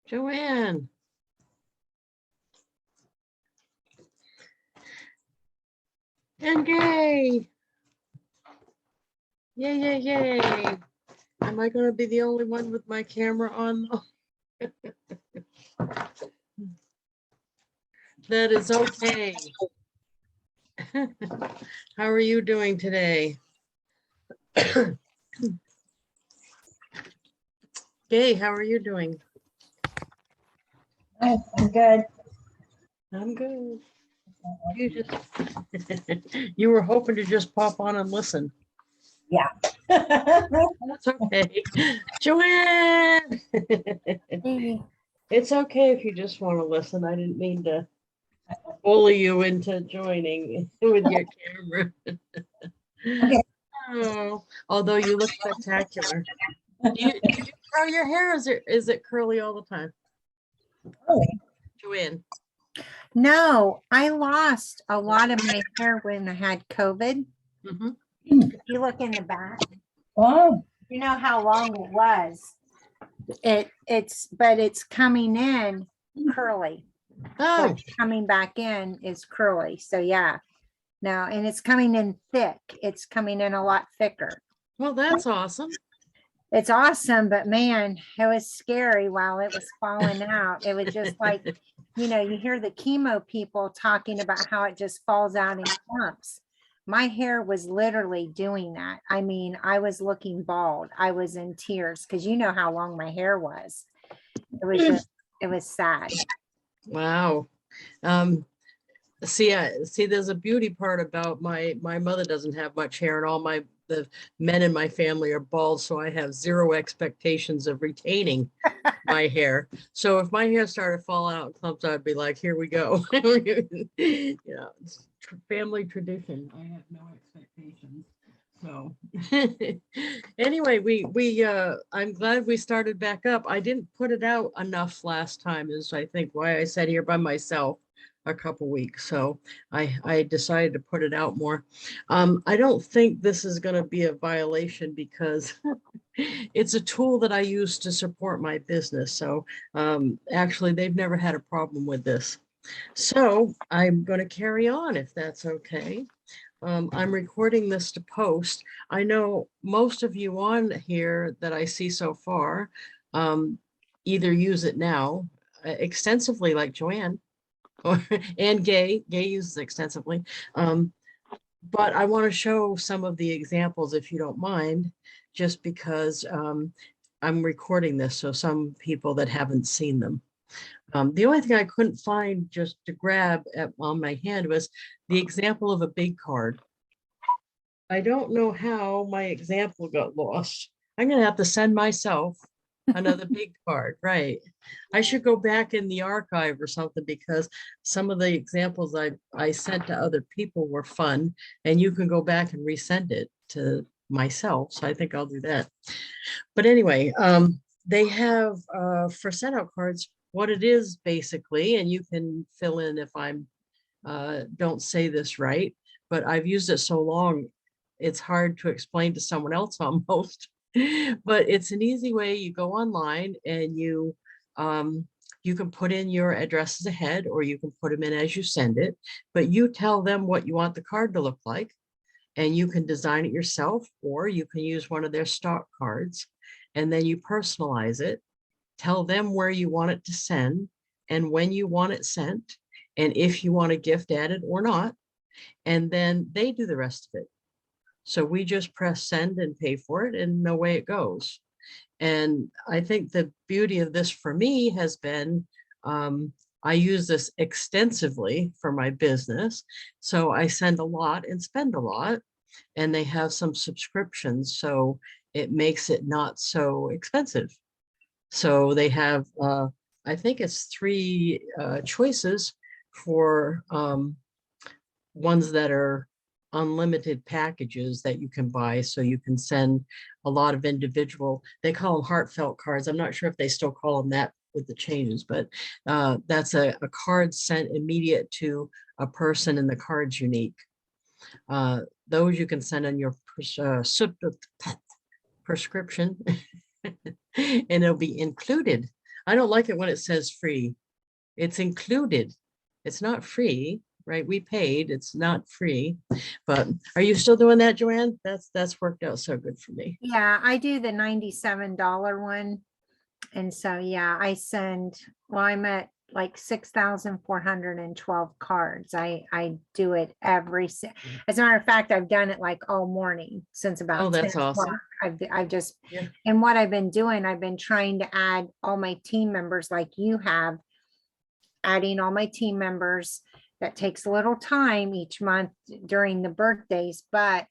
Joanne. And yay. Yay, yay, yay. Am I going to be the only one with my camera on? That is okay. How are you doing today? Gay, how are you doing? I'm good. I'm good. You just you were hoping to just pop on and listen. Yeah. That's okay. Joanne. It's okay if you just want to listen. I didn't mean to bully you into joining with your camera. Okay. Oh, although you look spectacular. Do you curl your hair? Is it curly all the time? Really? Joanne. No, I lost a lot of my hair when I had COVID. Mm-hmm. If you look in the back, Oh, you know how long it was. But it's coming in curly. Oh, What's coming back in is curly. So yeah. No, and it's coming in thick. It's coming in a lot thicker. well, that's awesome. It's awesome, but man, it was scary while it was falling out. It was just like, you know, you hear the chemo people talking about how it just falls out in clumps. My hair was literally doing that. I mean, I was looking bald. I was in tears because you know how long my hair was. It was sad. Wow. See, there's a beauty part about my mother doesn't have much hair, and all the men in my family are bald, so I have zero expectations of retaining my hair. So if my hair started falling out in clumps, I'd be like, here we go. Yeah, it's family tradition. I have no expectations. So anyway, I'm glad we started back up. I didn't put it out enough last time, is I think why I sat here by myself a couple weeks. So I decided to put it out more. I don't think this is going to be a violation because it's a tool that I use to support my business. So actually, they've never had a problem with this. So I'm going to carry on if that's okay. I'm recording this to post. I know most of you on here that I see so far either use it now extensively, like Joanne, and Gay uses it extensively. But I want to show some of the examples, if you don't mind, just because I'm recording this, so some people that haven't seen them. The only thing I couldn't find just to grab on my hand was the example of a big card. I don't know how my example got lost. I'm going to have to send myself another big card, right? I should go back in the archive or something because some of the examples I sent to other people were fun, and you can go back and resend it to myself. So I think I'll do that. But anyway, they have for SendOutCards what it is basically, and you can fill in if I'm don't say this right, but I've used it so long, it's hard to explain to someone else almost. But it's an easy way. You go online and you can put in your addresses ahead, or you can put them in as you send it, but you tell them what you want the card to look like, and you can design it yourself, or you can use one of their stock cards, and then you personalize it, tell them where you want it to send and when you want it sent, and if you want a gift added or not, and then they do the rest of it. So we just press send and pay for it, and away it goes. And I think the beauty of this for me has been, I use this extensively for my business. So I send a lot and spend a lot, and they have some subscriptions. So it makes it not so expensive. So they have, I think it's 3 choices for ones that are unlimited packages that you can buy, so you can send a lot of individual, they call them heartfelt cards. I'm not sure if they still call them that with the changes, but that's a card sent immediate to a person, and the card's unique. Those you can send on your prescription and it'll be included. I don't like it when it says free. It's included. It's not free, right? We paid, it's not free. But are you still doing that, Joanne? That's worked out so good for me. Yeah, I do the $97 one. And so, yeah, well, I'm at like 6,412 cards. I do it as a matter of fact, I've done it like all morning since Oh, about 10 that's awesome. o'clock. I've just, Yeah. and what I've been doing, I've been trying to add all my team members like you have, adding all my team members. That takes a little time each month during the birthdays, but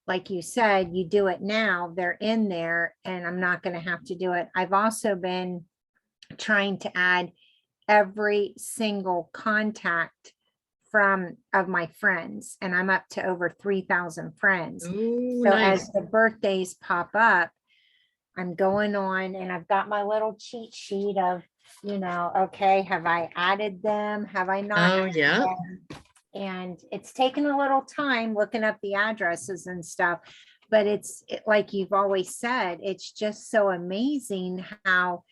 like you said, you do it now, they're in there, and I'm not going to have to do it. I've also been trying to add every single contact of my friends, and I'm up to over 3,000 friends. Ooh, So nice. as the birthdays pop up, I'm going on and I've got my little cheat sheet of, okay, have I added them? Have I not? Oh, added yeah. them? And it's taken a little time looking up the addresses and stuff, but like you've always said, it's just so amazing how,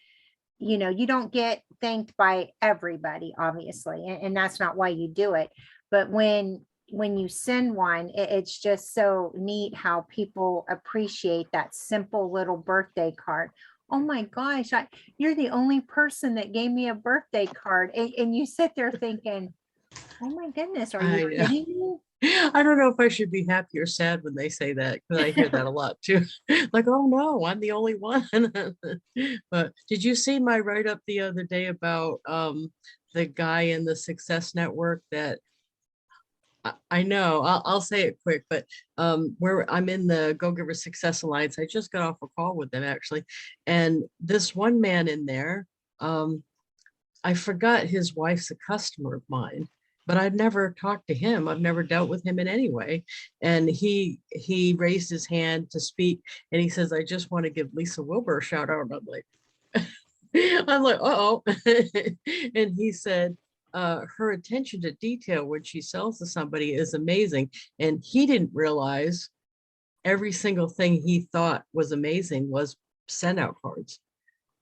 you don't get thanked by everybody, obviously, and that's not why you do it. But when you send one, it's just so neat how people appreciate that simple little birthday card. Oh my gosh, you're the only person that gave me a birthday card. And you sit there thinking, oh my goodness, are you kidding me? I don't know if I should be happy or sad when they say that, because I hear that a lot too. Like, oh no, I'm the only one. But did you see my write-up the other day about the guy in the Success Network that I know, I'll say it quick, but where I'm in the Go Giver Success Alliance, I just got off a call with them actually. And this one man in there, I forgot his wife's a customer of mine, but I'd never talked to him. I've never dealt with him in any way. And he raised his hand to speak and he says, I just want to give Lisa Wilber a shout out. I'm like, uh-oh. And he said, her attention to detail when she sells to somebody is amazing. And he didn't realize every single thing he thought was amazing was SendOutCards.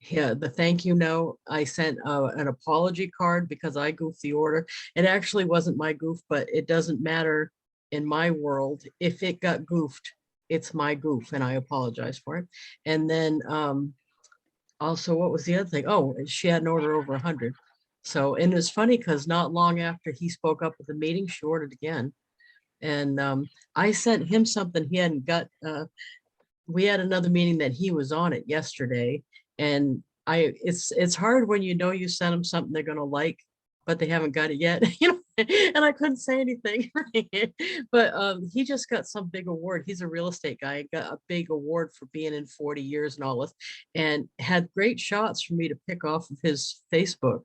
Yeah, the thank you note. I sent an apology card because I goofed the order. It actually wasn't my goof, but it doesn't matter in my world. If it got goofed, it's my goof and I apologize for it. And then also, what was the other thing? Oh, she had an order over 100. So, and it's funny because not long after he spoke up at the meeting, she ordered again. And I sent him something he hadn't got. We had another meeting that he was on it yesterday. And it's hard when you sent them something they're gonna like, but they haven't got it yet, and I couldn't say anything. But he just got some big award. He's a real estate guy and got a big award for being in 40 years and all this, and had great shots for me to pick off of his Facebook.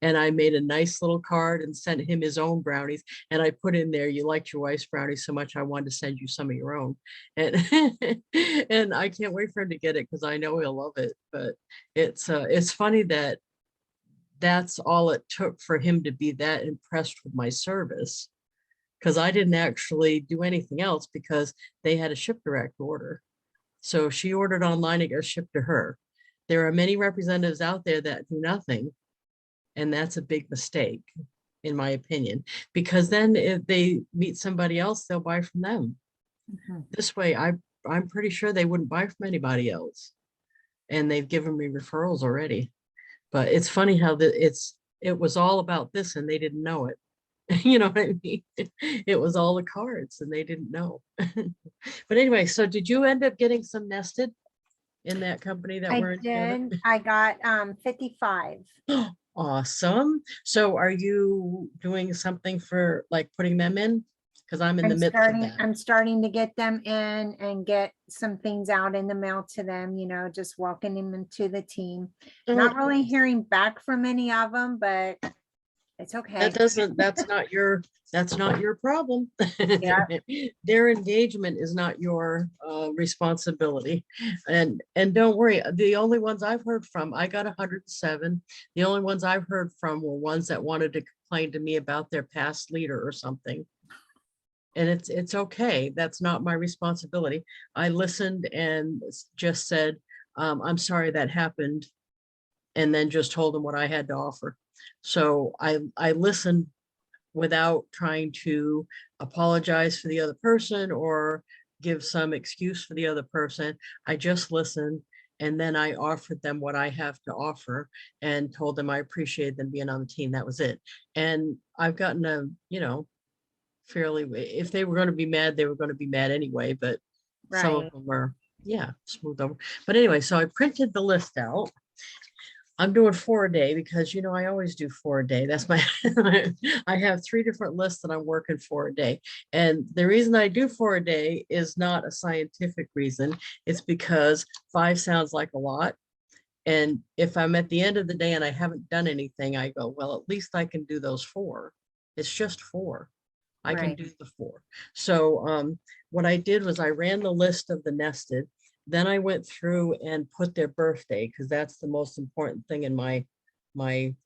And I made a nice little card and sent him his own brownies. And I put in there, you liked your wife's brownies so much, I wanted to send you some of your own. And and I can't wait for him to get it because I know he'll love it. But it's funny that that's all it took for him to be that impressed with my service, because I didn't actually do anything else because they had a ship direct order. So she ordered online, it got shipped to her. There are many representatives out there that do nothing. And that's a big mistake, in my opinion, because then if they meet somebody else, they'll buy from them. This way, I'm pretty sure they wouldn't buy from anybody else. And they've given me referrals already. But it's funny how it was all about this and they didn't know it. You know what I mean? It was all the cards and they didn't know. But anyway, so did you end up getting some nested in that company that I we're in together? did. I got 55. Awesome. So are you doing something for like putting them in? Because I'm in the midst of that. I'm starting to get them in and get some things out in the mail to them, just welcoming them into the team. Not really hearing back from any of them, but it's okay. That's not your problem. Yeah. Their engagement is not your responsibility. And don't worry, the only ones I've heard from, I got 107. The only ones I've heard from were ones that wanted to complain to me about their past leader or something. And it's okay. That's not my responsibility. I listened and just said, I'm sorry that happened. and then just told them what I had to offer. So I listened without trying to apologize for the other person or give some excuse for the other person. I just listened, and then I offered them what I have to offer and told them I appreciate them being on the team. That was it. And I've gotten a, fairly, if they were going to be mad, they were going to be mad anyway, but some of Right. them are, yeah, smooth over. But anyway, so I printed the list out. I'm doing 4 a day because, I always do 4 a day. That's my, I have 3 different lists that I'm working 4 a day. And the reason I do 4 a day is not a scientific reason. It's because 5 sounds like a lot. And if I'm at the end of the day and I haven't done anything, I go, well, at least I can do those 4. It's just 4. I can Right. do the 4. So what I did was I ran the list of the nested. Then I went through and put their birthday, because that's the most important thing in my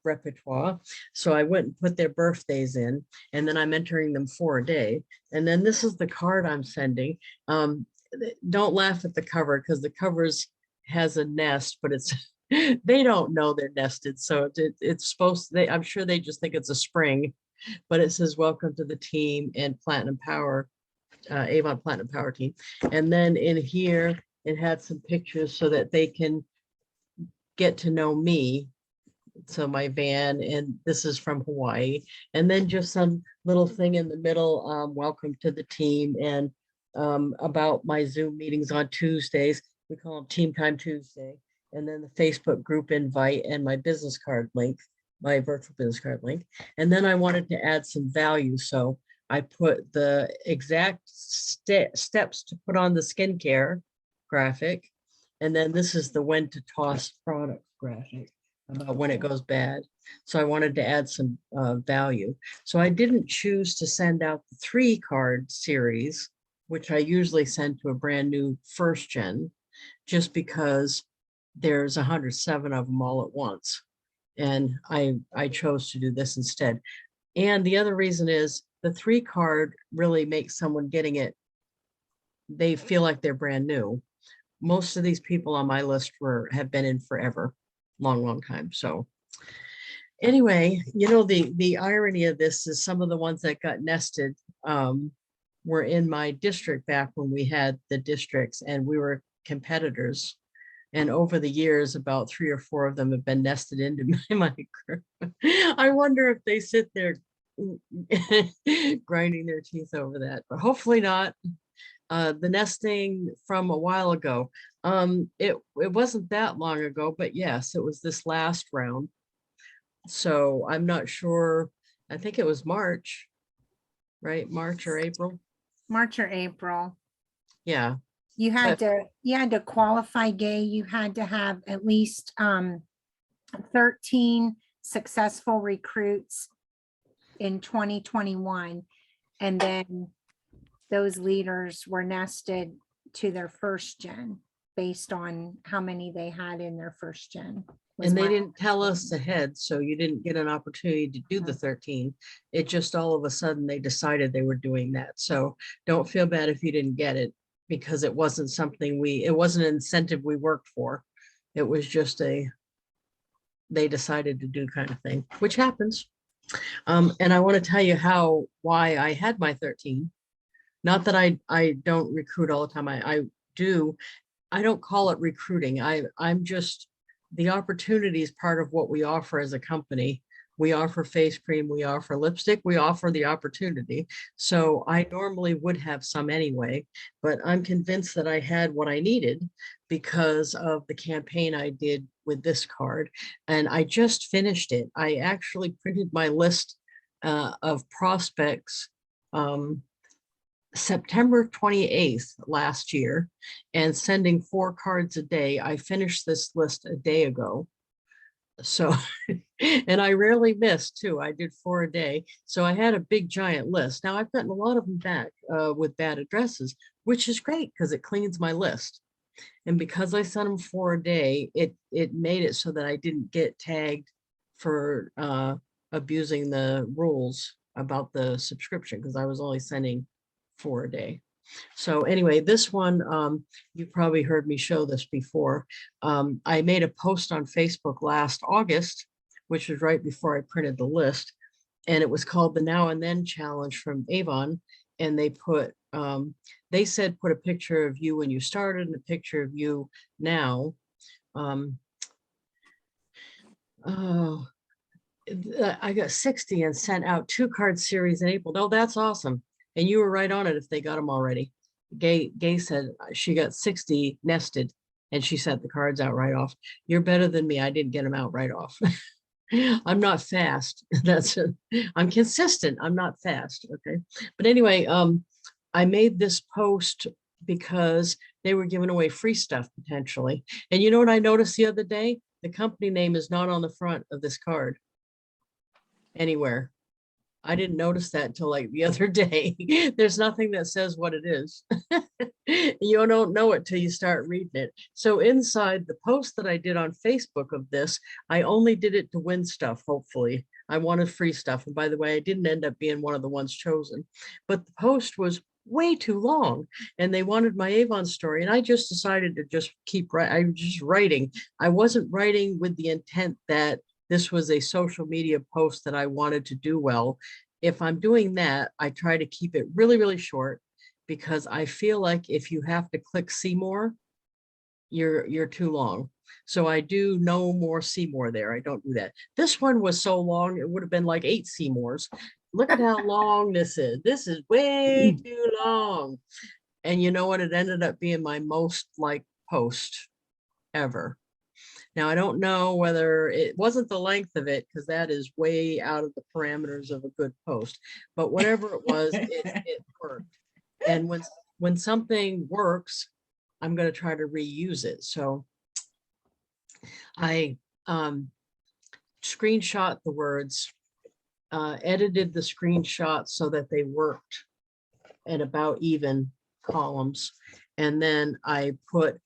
repertoire. So I went and put their birthdays in, and then I'm entering them 4 a day. And then this is the card I'm sending. Don't laugh at the cover, because the covers has a nest, but it's they don't know they're nested. So it's supposed to, I'm sure they just think it's a spring, but it says welcome to the team and Platinum Power, Avon Platinum Power team. And then in here, it had some pictures so that they can get to know me. So my van, and this is from Hawaii. And then just some little thing in the middle, welcome to the team, and about my Zoom meetings on Tuesdays. We call them Team Time Tuesday. And then the Facebook group invite and my business card link, my virtual business card link. And then I wanted to add some value. So I put the exact steps to put on the skincare graphic. And then this is the when to toss product graphic about when it goes bad. So I wanted to add some value. So I didn't choose to send out the 3 card series, which I usually send to a brand new first gen, just because there's 107 of them all at once. And I chose to do this instead. And the other reason is the 3 card really makes someone getting it, they feel like they're brand new. Most of these people on my list have been in forever, long time. So anyway, the irony of this is some of the ones that got nested were in my district back when we had the districts and we were competitors. And over the years, about 3 or 4 of them have been nested into my group. I wonder if they sit there grinding their teeth over that, but hopefully not. The nesting from a while ago, it wasn't that long ago, but yes, it was this last round. So I'm not sure. I think it was March, right? March or April. March or April. Yeah. You had to qualify, Gay. You had to have at least 13 successful recruits in 2021. And then those leaders were nested to their first gen based on how many they had in their first gen. And they didn't tell us ahead, so you didn't get an opportunity to do the 13. It just all of a sudden they decided they were doing that. So don't feel bad if you didn't get it, because it wasn't something it wasn't an incentive we worked for. It was just they decided to do kind of thing, which happens. And I want to tell you why I had my 13. Not that I don't recruit all the time. I do. I don't call it recruiting. I'm just, the opportunity is part of what we offer as a company. We offer face cream, we offer lipstick, we offer the opportunity. So I normally would have some anyway, but I'm convinced that I had what I needed because of the campaign I did with this card. And I just finished it. I actually printed my list of prospects September 28th last year, and sending 4 cards a day. I finished this list a day ago. So, and I rarely miss too. I did 4 a day. So I had a big giant list. Now I've gotten a lot of them back with bad addresses, which is great because it cleans my list. And because I sent them 4 a day, it made it so that I didn't get tagged for abusing the rules about the subscription, because I was only sending 4 a day. So anyway, this one, you probably heard me show this before. I made a post on Facebook last August, which was right before I printed the list. And it was called the Now and Then Challenge from Avon. And they put, they said, put a picture of you when you started and a picture of you now. Oh, I got 60 and sent out 2-card series in April. No, that's awesome. And you were right on it if they got them already. Gay said she got 60 nested and she sent the cards out right off. You're better than me. I didn't get them out right off. I'm not fast. I'm consistent. I'm not fast. Okay. But anyway, I made this post because they were giving away free stuff potentially. And you know what I noticed the other day? The company name is not on the front of this card anywhere. I didn't notice that until like the other day. There's nothing that says what it is. You don't know it till you start reading it. So inside the post that I did on Facebook of this, I only did it to win stuff, hopefully. I wanted free stuff. And by the way, I didn't end up being one of the ones chosen. But the post was way too long and they wanted my Avon story. And I just decided to just keep writing. I was just writing. I wasn't writing with the intent that this was a social media post that I wanted to do well. If I'm doing that, I try to keep it really, really short because I feel like if you have to click see more, you're too long. So I do no more see more there. I don't do that. This one was so long, it would have been like 8 see mores. Look at how long this is. This is way too long. And you know what? It ended up being my most liked post ever. Now, I don't know whether it wasn't the length of it, because that is way out of the parameters of a good post, but whatever it was, it worked. And when something works, I'm going to try to reuse it. So I screenshot the words, edited the screenshots so that they worked at about even columns. And then I put,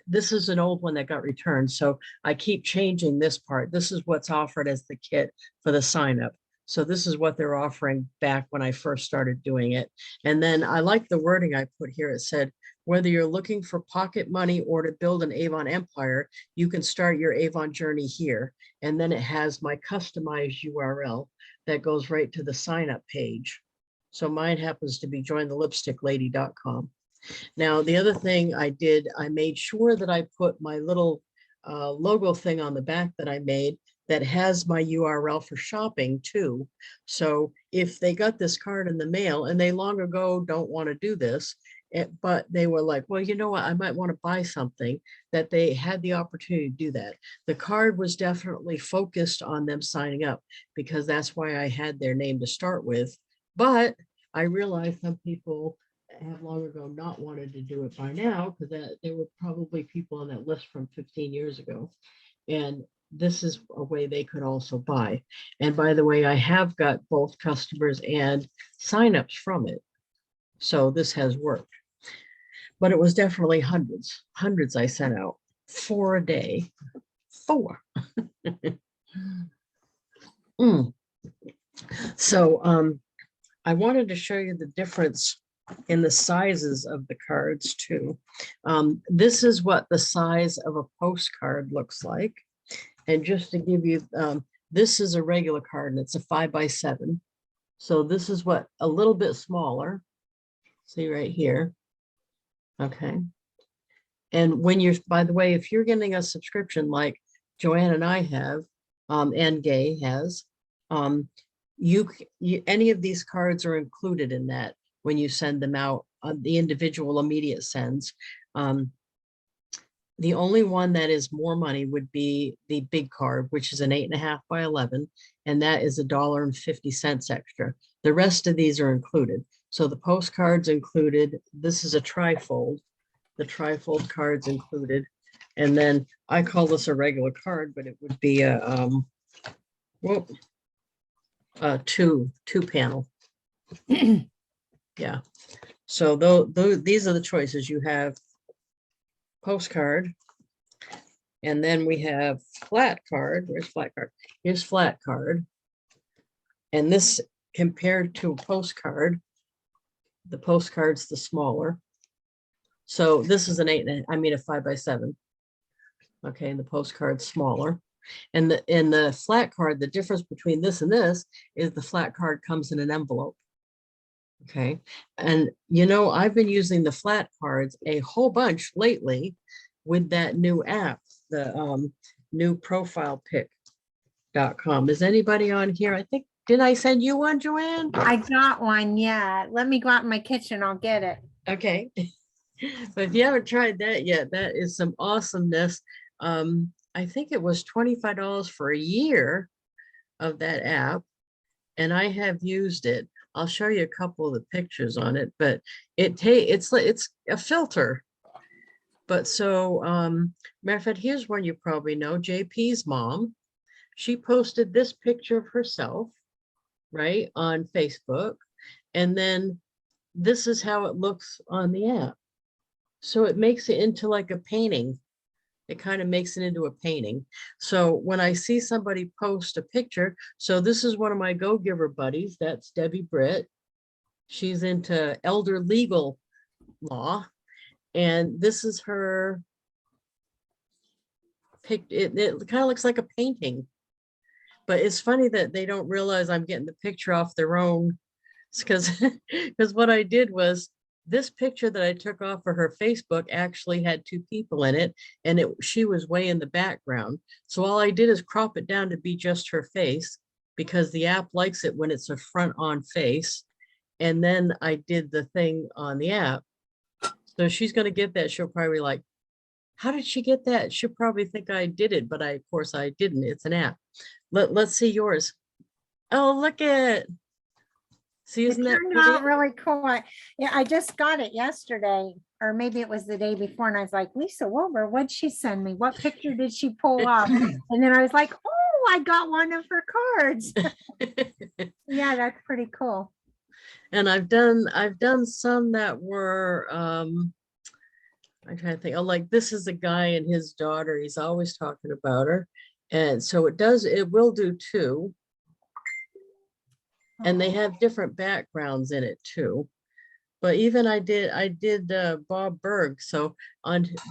this is an old one that got returned. So I keep changing this part. This is what's offered as the kit for the sign up. So this is what they're offering back when I first started doing it. And then I like the wording I put here. It said, whether you're looking for pocket money or to build an Avon empire, you can start your Avon journey here. And then it has my customized URL that goes right to the sign up page. So mine happens to be jointhelipsticklady.com. Now, the other thing I did, I made sure that I put my little logo thing on the back that I made that has my URL for shopping too. So if they got this card in the mail and they long ago don't want to do this, but they were like, well, you know what, I might want to buy something, that they had the opportunity to do that. The card was definitely focused on them signing up because that's why I had their name to start with. But I realized some people have long ago not wanted to do it by now because there were probably people on that list from 15 years ago. And this is a way they could also buy. And by the way, I have got both customers and signups from it. So this has worked. But it was definitely hundreds I sent out, 4 a day, 4. So I wanted to show you the difference in the sizes of the cards too. This is what the size of a postcard looks like. And just to give you, this is a regular card and it's a 5x7. So this is what a little bit smaller. See right here. Okay. And when you're, by the way, if you're getting a subscription like Joanne and I have, and Gay has, any of these cards are included in that when you send them out, the individual immediate sends. The only one that is more money would be the big card, which is an 8.5 by 11, and that is $1.50 extra. The rest of these are included. So the postcards included, this is a trifold, the trifold cards included. And then I call this a regular card, but it would be a two panel. Yeah. So these are the choices. You have postcard, and then we have flat card. Where's flat card? Here's flat card. And this compared to a postcard The Postcard's the smaller. So this is an 5x7. Okay, and the Postcard's smaller. And the flat card, the difference between this and this is the flat card comes in an envelope. Okay, and I've been using the flat cards a whole bunch lately with that new app, the new profilepic.com. Is anybody on here? I think, did I send you one, Joanne? I got one, yeah. Let me go out in my kitchen, I'll get it. Okay. But if you haven't tried that yet, that is some awesomeness. I think it was $25 for a year of that app, and I have used it. I'll show you a couple of the pictures on it, but it's a filter. But so, matter of fact, here's one you probably know, JP's mom. She posted this picture of herself, right, on Facebook, and then this is how it looks on the app. So it makes it into like a painting. It kind of makes it into a painting. So when I see somebody post a picture, so this is one of my Go-Giver buddies, that's Debbie Britt. She's into elder legal law. And this is her pic. It kind of looks like a painting. But it's funny that they don't realize I'm getting the picture off their own. Because what I did was, this picture that I took off of her Facebook actually had two people in it, and she was way in the background. So all I did is crop it down to be just her face, because the app likes it when it's a front on face. And then I did the thing on the app. So she's going to get that. She'll probably be like, how did she get that? She'll probably think I did it, but of course I didn't. It's an app. Let's see yours. Oh, look at. See, isn't that turned out really cool? Yeah, I just got it yesterday, or maybe it was the day before, and I was like, Lisa Wilber, what'd she send me? What picture did she pull up? And then I was like, oh, I got one of her cards. Yeah, that's pretty cool. And I've done some that were I'm trying to think. Oh, like this is a guy and his daughter. He's always talking about her, and so it will do two. And they have different backgrounds in it too. But even I did Bob Berg. So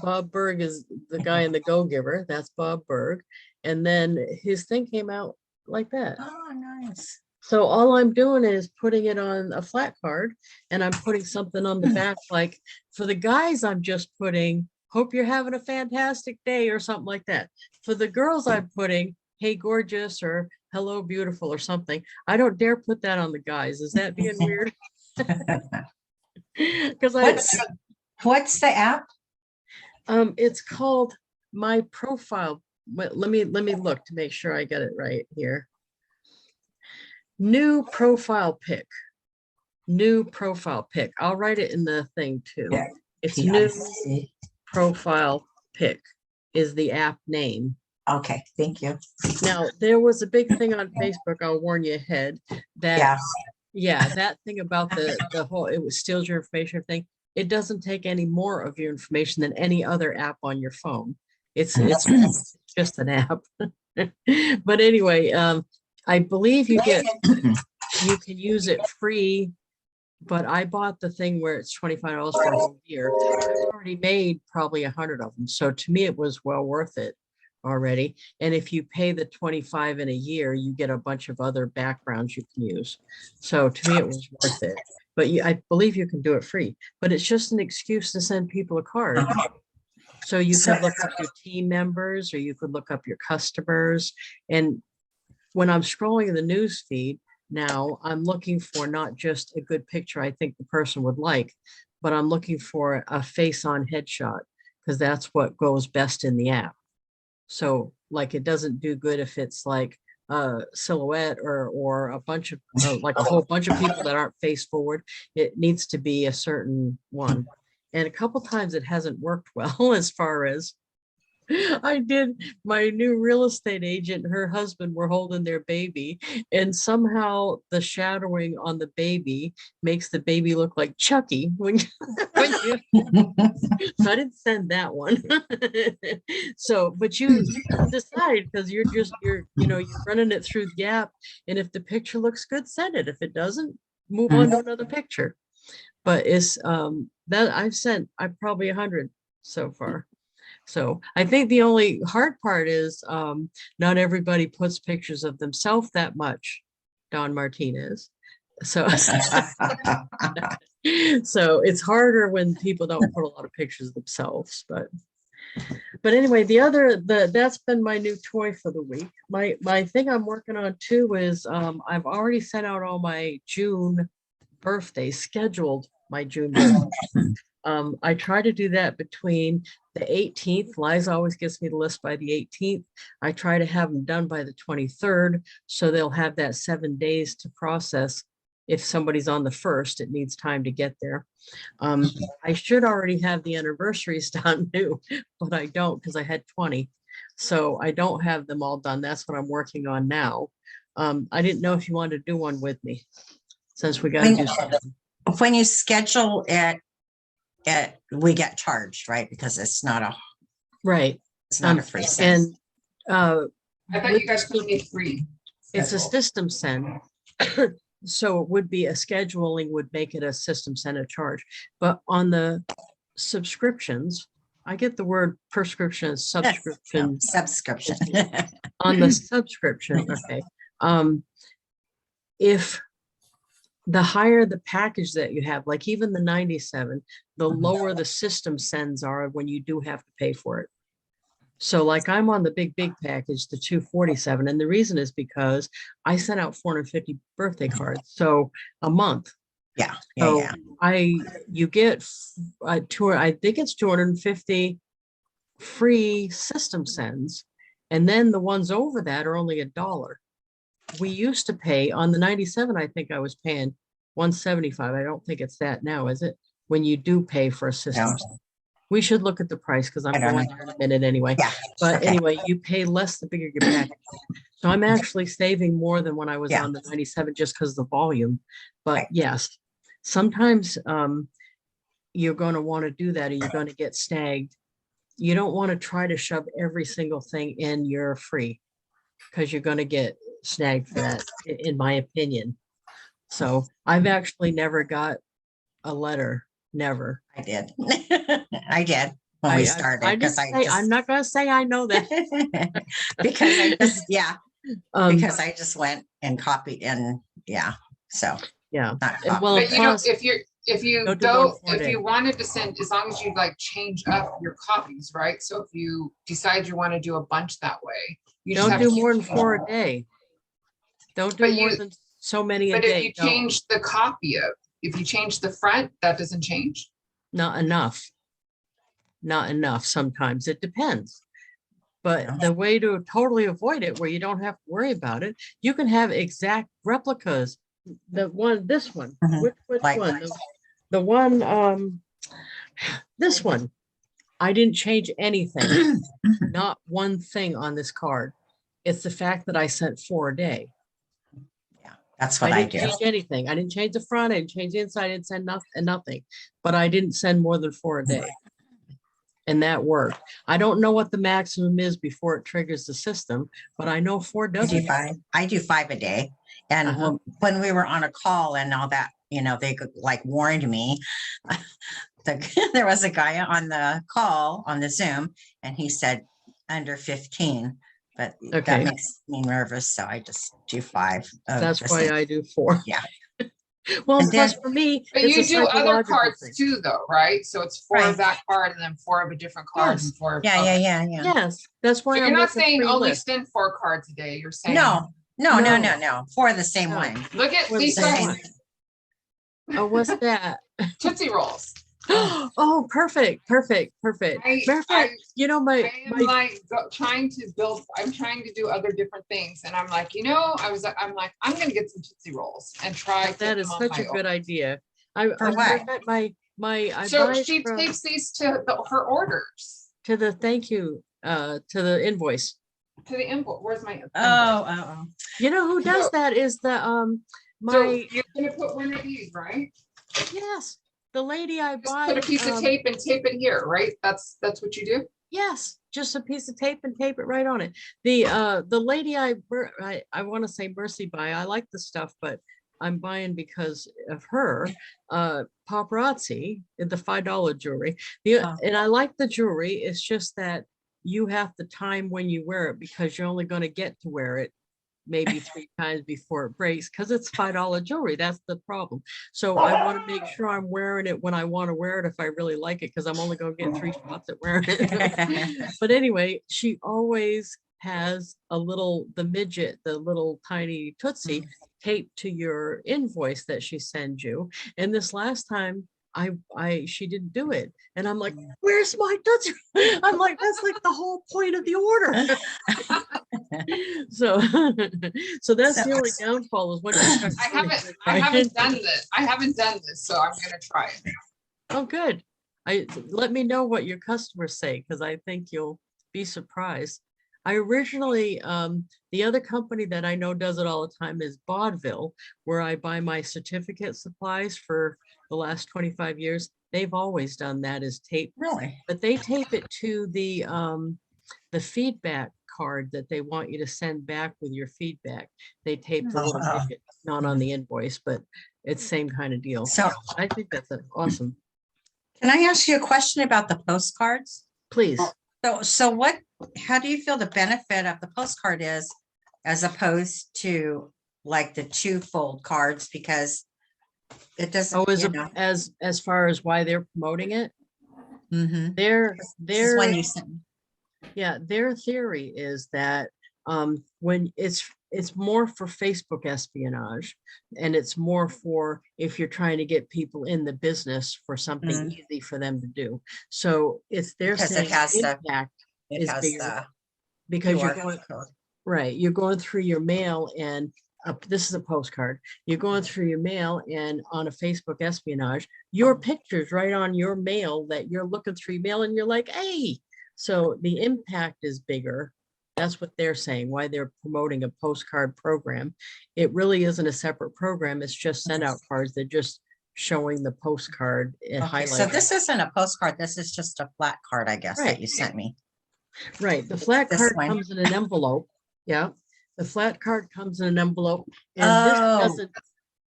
Bob Berg is the guy in the Go-Giver. That's Bob Berg. And then his thing came out like that. Oh, nice. So all I'm doing is putting it on a flat card, and I'm putting something on the back. Like for the guys, I'm just putting, hope you're having a fantastic day, or something like that. For the girls, I'm putting, hey, gorgeous, or hello, beautiful, or something. I don't dare put that on the guys. Is that being weird? Because What's the app? It's called My Profile. Let me look to make sure I get it right here. New profile pic. New profile pic. I'll write it in the thing too. Yeah. It's PIC. New Profile Pic is the app name. Okay, thank you. Now, there was a big thing on Facebook, I'll warn you ahead, that, yeah, that thing about the whole, it was steals your information thing. It doesn't take any more of your information than any other app on your phone. It's just an app. But anyway, I believe you can use it free, but I bought the thing where it's $25 for a whole year. I've already made probably 100 of them. So to me, it was well worth it already. And if you pay the 25 in a year, you get a bunch of other backgrounds you can use. So to me, it was worth it. But I believe you can do it free, but it's just an excuse to send people a card. So you could look up your team members, or you could look up your customers. And when I'm scrolling in the news feed now, I'm looking for not just a good picture I think the person would like, but I'm looking for a face-on headshot, because that's what goes best in the app. So like it doesn't do good if it's like a silhouette or a bunch of like a whole bunch of people that aren't face forward. It needs to be a certain one. And a couple times it hasn't worked well, as far as I did my new real estate agent, her husband were holding their baby, and somehow the shadowing on the baby makes the baby look like Chucky when so I didn't send that one. So, but you decide, because you're running it through the app, and if the picture looks good, send it. If it doesn't, move on to another picture. but it's, that I've probably 100 so far. So I think the only hard part is, not everybody puts pictures of themselves that much, Don Martinez. So, so it's harder when people don't put a lot of pictures of themselves, but anyway, that's been my new toy for the week. My thing I'm working on too is, I've already sent out all my June birthdays, scheduled my June birthday. I try to do that between the 18th. Liza always gets me the list by the 18th. I try to have them done by the 23rd, so they'll have that 7 days to process. If somebody's on the 1st, it needs time to get there. I should already have the anniversaries done too, but I don't, because I had 20. So I don't have them all done. That's what I'm working on now. I didn't know if you wanted to do one with me, since we got to do something. When you schedule it, we get charged, right? Because it's not a Right. a free send. And I thought you guys could be free. it's a schedule. system send. So it would be a scheduling would make it a system send a charge. But on the subscriptions, I get the word prescription and subscription. Subscription. On the subscription, okay. If the higher the package that you have, like even the 97, the lower the system sends are when you do have to pay for it. So like I'm on the big package, the 247. And the reason is because I sent out 450 birthday cards. So a month. Yeah. So Yeah. you get I think it's 250 free system sends. And then the ones over that are only $1. We used to pay on the 97. I think I was paying 175. I don't think it's that now, is it? When you do pay for a system. No. We should look at the price because I'm I don't going know. there in a minute anyway. Yeah. But okay. anyway, you pay less the bigger your package. So I'm actually saving more than when I was Yeah. on the 97 just because of the volume. But Right. yes, sometimes you're going to want to do that or you're going to get snagged. You don't want to try to shove every single thing in your free because you're going to get snagged for that, in my opinion. So I've actually never got a letter. Never. I did. I did when we started. I'm not going to say I know that. Because I just, because Um, I just went and copied and so yeah. not And copy. well, But you know, plus, if you Don't do one don't, for a if day. you wanted to send, as long as you like change up your copies, right? So if you decide you want to do a bunch that way, you just don't have do to more than 4 a day. Don't do But more you- than so many a But if day. you Don't. change the copy of, if you change the front, that doesn't change. Not enough. Not enough. Sometimes it depends. But Yeah. the way to totally avoid it, where you don't have to worry about it, you can have exact replicas. This one, Mhm. which Like- one? The one, this one. I didn't change anything. Not one thing on this card. It's the fact that I sent 4 a day. That's what I didn't do. change anything. I didn't change the front, I didn't change the inside, I didn't send nothing, but I didn't send more than 4 a day. And that worked. I don't know what the maximum is before it triggers the system, but I know 4 I does do it. 5. I do 5 a day. And Uh-huh. when we were on a call and all that, they could like warned me. There was a guy on the call on the Zoom and he said under 15, but Okay. that makes me nervous. So I just do 5. That's why I do 4. Yeah. Well, And plus then- for me, But it's you a do other psychological cards thing. too, though, right? So it's 4 Right. of that card and then 4 of a different card Yes. and 4 of. Yeah. okay. Yes, that's why So I'm you're not making saying free only list. send 4 cards a day. You're saying. No. 4 the same No. one. Look at For the Lisa. same one. Oh, what's that? Tootsie Rolls. Oh, perfect. Matter of fact, you know, I am like trying to build, I'm trying to do other different things. And I'm like, I'm like, I'm gonna get some Tootsie Rolls and try. that putting is them on such a my good own. idea. For what? I So buy she from- takes these to her orders, to the thank you, to the invoice. to the input. Where's my? Oh. You know who does So- that is the So my you're gonna put one of these, right? yes, the lady I Just buy. put a piece of tape and tape it here, right? That's what you do? Yes, just a piece of tape and tape it right on it. The lady I want to say Mercy by, I like the stuff, but I'm buying because of her, paparazzi, the $5 jewelry. Oh. And I like the jewelry. It's just that you have the time when you wear it because you're only going to get to wear it maybe 3 times before it breaks because it's $5 jewelry. That's the problem. So I want to make sure I'm wearing it when I want to wear it if I really like it, because I'm only going to get 3 shots at wearing it. But anyway, she always has the midget, the little tiny Tootsie taped to your invoice that she sends you. And this last time she didn't do it. And I'm like, where's my Tootsie? I'm like, that's like the whole point of the order. So that's the only downfall is when you start I doing haven't, it, I right? haven't done this. I haven't done this, so I'm gonna try it. Oh, good. Let me know what your customers say, because I think you'll be surprised. I originally, the other company that I know does it all the time is Vaudeville, where I buy my certificate supplies for the last 25 years. They've always done that as tape, Really? but they tape it to the feedback card that they want you to send back with your feedback. They tape the little Oh. midget, not on the invoice, but it's same kind of deal. So I think that's awesome. can I ask you a question about the postcards? Please. So how do you feel the benefit of the postcard is as opposed to like the 2-fold cards? Because it doesn't, Oh, as far as why they're promoting it, Mhm. their This is one you sent me. yeah, their theory is that when it's more for Facebook espionage, and it's more for if you're trying to get people in the business for something easy for them to do. So it's their Because saying it has the, impact it is has bigger the because you're QR going code. right. You're going through your mail and this is a postcard. You're going through your mail and on a Facebook espionage, your picture's right on your mail that you're looking through your mail and you're like, hey, so the impact is bigger. That's what they're saying, why they're promoting a postcard program. It really isn't a separate program. It's just SendOutCards. They're just showing the postcard and Okay, so highlighting. this isn't a postcard. This is just a flat card, I guess, Right. that you sent me. Right. The flat This card one. comes in an envelope. Yeah. The flat card comes in an envelope. And Oh.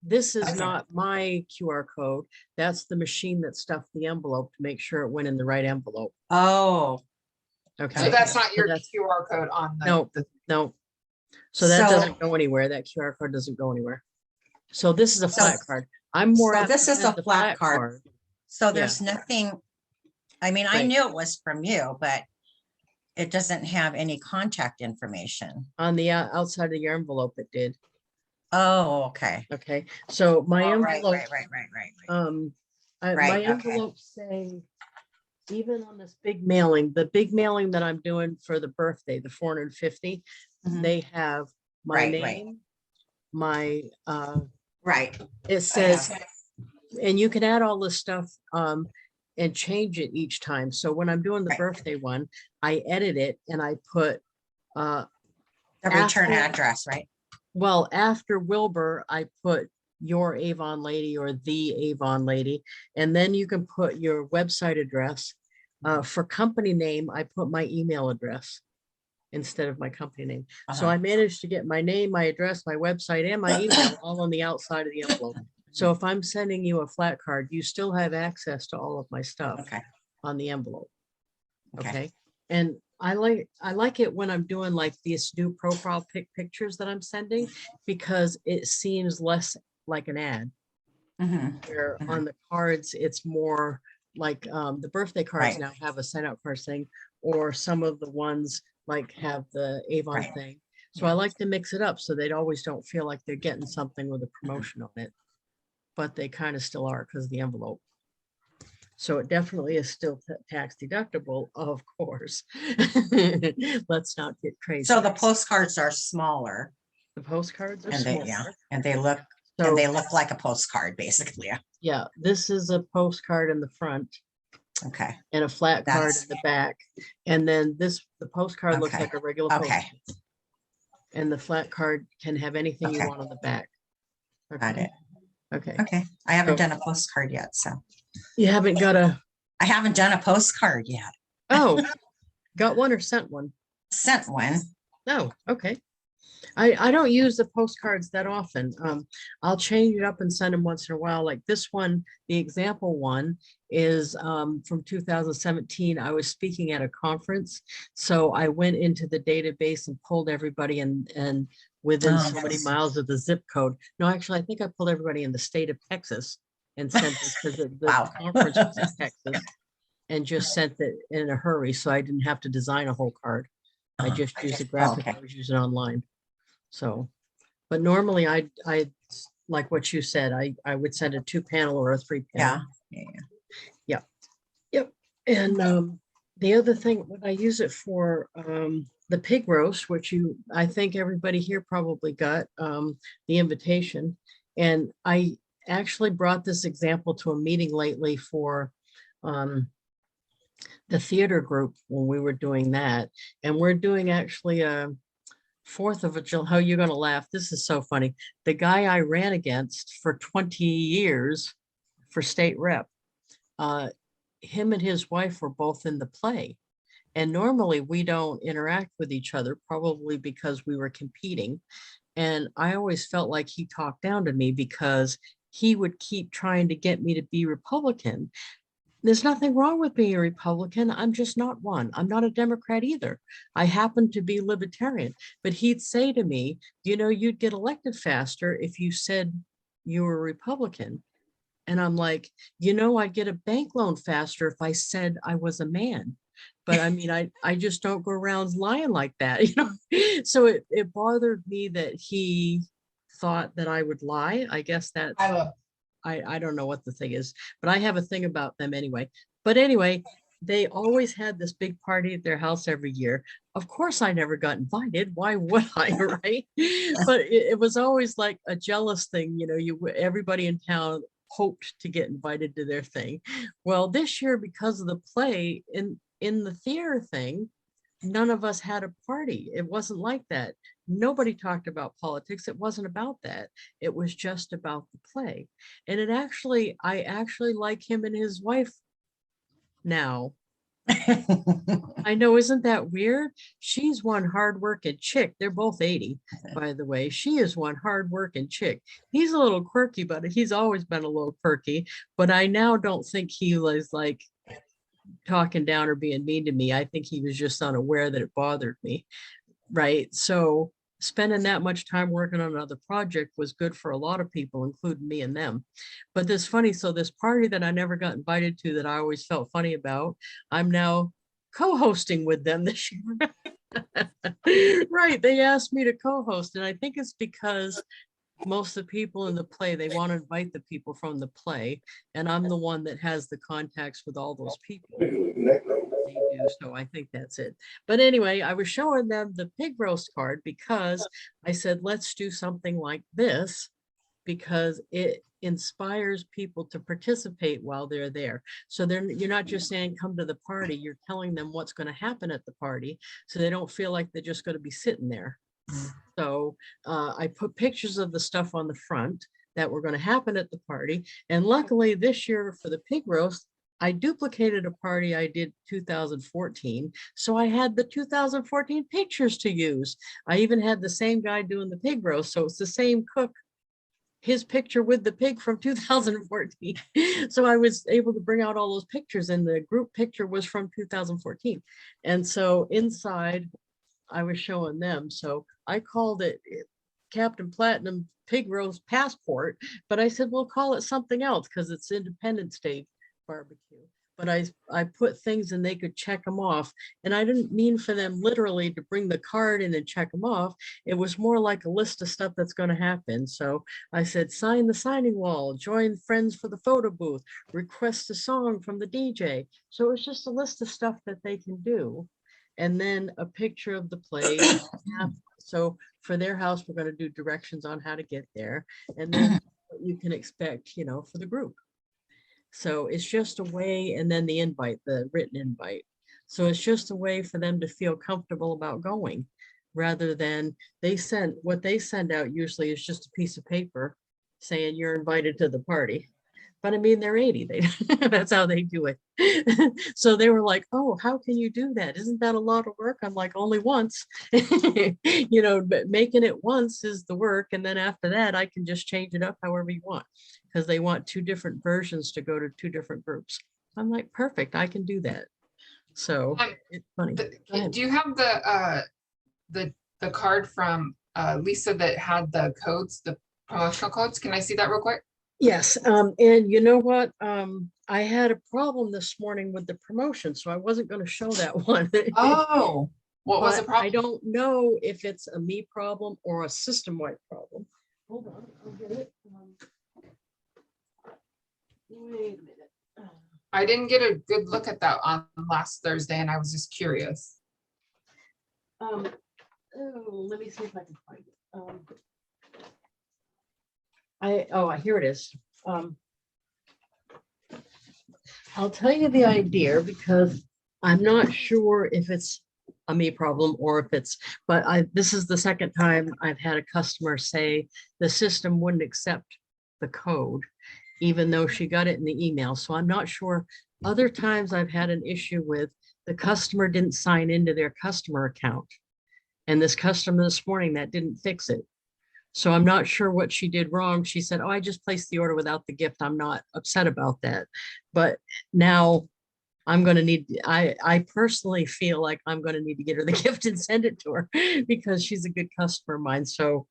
this is Okay. not my QR code. That's the machine that stuffed the envelope to make sure it went in the right envelope. Oh, Okay. So that's not your that's- QR code on the. No, no. So that So- doesn't go anywhere. That QR code doesn't go anywhere. So this is a So- flat card. I'm more. so apt this to is send a the flat card. so there's nothing, I mean, I Right. knew it was from you, but it doesn't have any contact information. On the outside of your envelope, it did. Oh, okay. Okay. So my Oh, right, envelope. right. My Right, okay. envelopes say, even on this big mailing, the big mailing that I'm doing for the birthday, the 450, Mhm. they have my Right, name, my, Right. it says, and you can add all this stuff and change it each time. So when I'm doing the Right. birthday one, I edit it and I put, The return after- address, right? well, after Wilber, I put your Avon lady or the Avon lady, and then you can put your website address. For company name, I put my email address instead of my company name. So Uh-huh. I managed to get my name, my address, my website, and my email all on the outside of the envelope. So if I'm sending you a flat card, you still have access to all of my stuff Okay. on the envelope. Okay. Okay. And I like it when I'm doing like these new profile pictures that I'm sending, because it seems less like an ad. Mhm. Where Mhm. on the cards, it's more like the birthday cards Right. now have a SendOutCards thing, or some of the ones like have the Avon Right. thing. So I like to mix it up so they always don't feel like they're getting something with a promotion on it. But they kind of still are because of the envelope. So it definitely is still tax deductible, of course. Let's not get crazy. So the postcards are smaller The postcards are and they, yeah, smaller. and they look, So and they look like a postcard basically. yeah, this is a postcard in the front Okay. and a flat card That's- in the back. And then the postcard looks Okay. like a regular Okay. postcard. And the flat card can have anything you Okay. want on the back. Got Okay. it. Okay. Okay. I haven't So- done a postcard yet, so You haven't got a, I haven't done a postcard yet. oh, got one or sent one? Sent one. No, okay. I don't use the postcards that often. I'll change it up and send them once in a while. Like this one, the example one is from 2017. I was speaking at a conference. So I went into the database and pulled everybody and within Oh, so many nice. miles of the zip code. No, actually, I think I pulled everybody in the state of Texas and sent it because the Wow. conference was in Texas and just sent it in a hurry. So I didn't have to design a whole card. I just used the graphic Okay. I was using online. So, but normally I like what you said, I would send a 2-panel or a 3-panel. Yeah. Yep. And the other thing, when I use it for the pig roast, which I think everybody here probably got the invitation. And I actually brought this example to a meeting lately for the theater group when we were doing that. And we're doing actually a 4th of July. How are you going to laugh? This is so funny. The guy I ran against for 20 years for state rep, him and his wife were both in the play. And normally we don't interact with each other, probably because we were competing. And I always felt like he talked down to me because he would keep trying to get me to be Republican. There's nothing wrong with being a Republican. I'm just not one. I'm not a Democrat either. I happen to be libertarian. But he'd say to me, you know, you'd get elected faster if you said you were a Republican. And I'm like, you know, I'd get a bank loan faster if I said I was a man. But I mean, I just don't go around lying like that, you know? So it bothered me that he thought that I would lie. I guess that's, I love, I don't know what the thing is, but I have a thing about them anyway. But anyway, they always had this big party at their house every year. Of course, I never got invited. Why would I, right? But it was always like a jealous thing. You know, everybody in town hoped to get invited to their thing. Well, this year, because of the play in the theater thing, none of us had a party. It wasn't like that. Nobody talked about politics. It wasn't about that. It was just about the play. And I actually like him and his wife now. I know, isn't that weird? She's one hardworking chick. They're both 80, by the way. She is one hardworking chick. He's a little quirky, but he's always been a little quirky. But I now don't think he was like talking down or being mean to me. I think he was just unaware that it bothered me. Right. So spending that much time working on another project was good for a lot of people, including me and them. But this funny, so this party that I never got invited to that I always felt funny about, I'm now co-hosting with them this year. Right. They asked me to co-host, and I think it's because most of the people in the play, they want to invite the people from the play, and I'm the one that has the contacts with all those people. They do, so I think that's it. But anyway, I was showing them the pig roast card because I said, let's do something like this because it inspires people to participate while they're there. So you're not just saying come to the party, you're telling them what's going to happen at the party so they don't feel like they're just going to be sitting there. So I put pictures of the stuff on the front that were going to happen at the party. And luckily this year for the pig roast, I duplicated a party I did 2014. So I had the 2014 pictures to use. I even had the same guy doing the pig roast. So it's the same cook, his picture with the pig from 2014. So I was able to bring out all those pictures, and the group picture was from 2014. And so inside, I was showing them. So I called it Captain Platinum Pig Roast Passport, but I said, we'll call it something else because it's Independence Day barbecue. But I put things and they could check them off. And I didn't mean for them literally to bring the card in and check them off. It was more like a list of stuff that's going to happen. So I said, sign the signing wall, join friends for the photo booth, request a song from the DJ. So it was just a list of stuff that they can do. And then a picture of the place. So for their house, we're going to do directions on how to get there. And then what you can expect, you know, for the group. So it's just a way, and then the invite, the written invite. So it's just a way for them to feel comfortable about going rather than what they send out usually is just a piece of paper saying you're invited to the party. but I mean, they're 80. That's how they do it. So they were like, oh, how can you do that? Isn't that a lot of work? I'm like, only once. But making it once is the work. And then after that, I can just change it up however you want, because they want 2 different versions to go to 2 different groups. I'm like, perfect, I can do that. So it's funny. Go ahead. Do you have the card from Lisa that had the codes, the promotional codes? Can I see that real quick? Yes, and you know what? I had a problem this morning with the promotion, so I wasn't going to show that one. Oh, what was the But I problem? don't know if it's a me problem or a system-wide problem. Hold on, I'll get it. Wait a minute. I didn't get a good look at that on last Thursday, and I was just curious. Oh, let me see if I can find it. Here it is. I'll tell you the idea because I'm not sure if it's a me problem or if it's, but this is the second time I've had a customer say the system wouldn't accept the code, even though she got it in the email. So I'm not sure. Other times I've had an issue with the customer didn't sign into their customer account. And this customer this morning, that didn't fix it. So I'm not sure what she did wrong. She said, oh, I just placed the order without the gift. I'm not upset about that. But now I'm going to need, I personally feel like I'm going to need to get her the gift and send it to her because she's a good customer of mine. So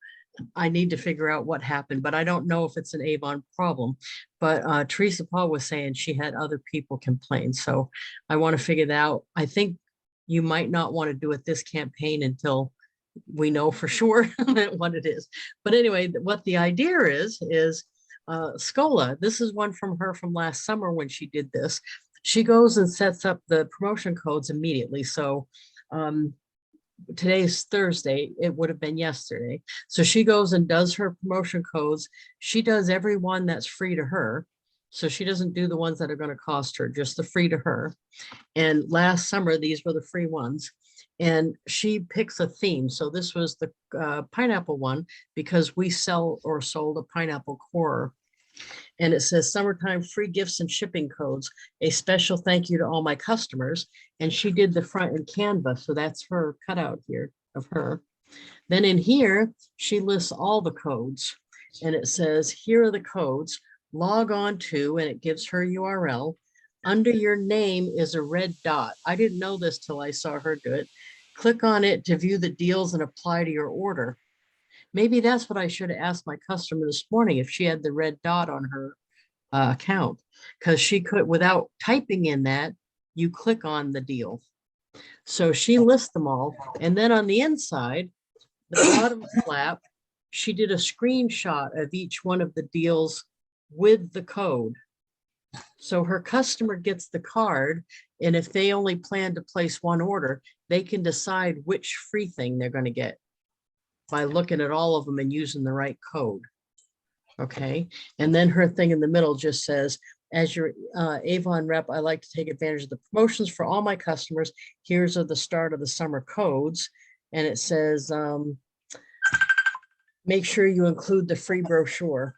I need to figure out what happened, but I don't know if it's an Avon problem. But Teresa Paul was saying she had other people complain. So I want to figure that out. I think you might not want to do it this campaign until we know for sure what it is. But anyway, what the idea is Scola. This is one from her from last summer when she did this. She goes and sets up the promotion codes immediately. So today's Thursday, it would have been yesterday. So she goes and does her promotion codes. She does every one that's free to her. So she doesn't do the ones that are going to cost her, just the free to her. And last summer, these were the free ones. And she picks a theme. So this was the pineapple one because we sell or sold a pineapple core. And it says summertime free gifts and shipping codes, a special thank you to all my customers. And she did the front in Canva. So that's her cutout here of her. Then in here, she lists all the codes and it says, here are the codes, log on to, and it gives her URL. Under your name is a red dot. I didn't know this till I saw her do it. Click on it to view the deals and apply to your order. Maybe that's what I should have asked my customer this morning if she had the red dot on her account, because she could, without typing in that, you click on the deal. So she lists them all. And then on the inside, the bottom flap, she did a screenshot of each one of the deals with the code. So her customer gets the card, and if they only plan to place one order, they can decide which free thing they're going to get by looking at all of them and using the right code. Okay. And then her thing in the middle just says, as your Avon rep, I like to take advantage of the promotions for all my customers. Here's the start of the summer codes. And it says, make sure you include the free brochure.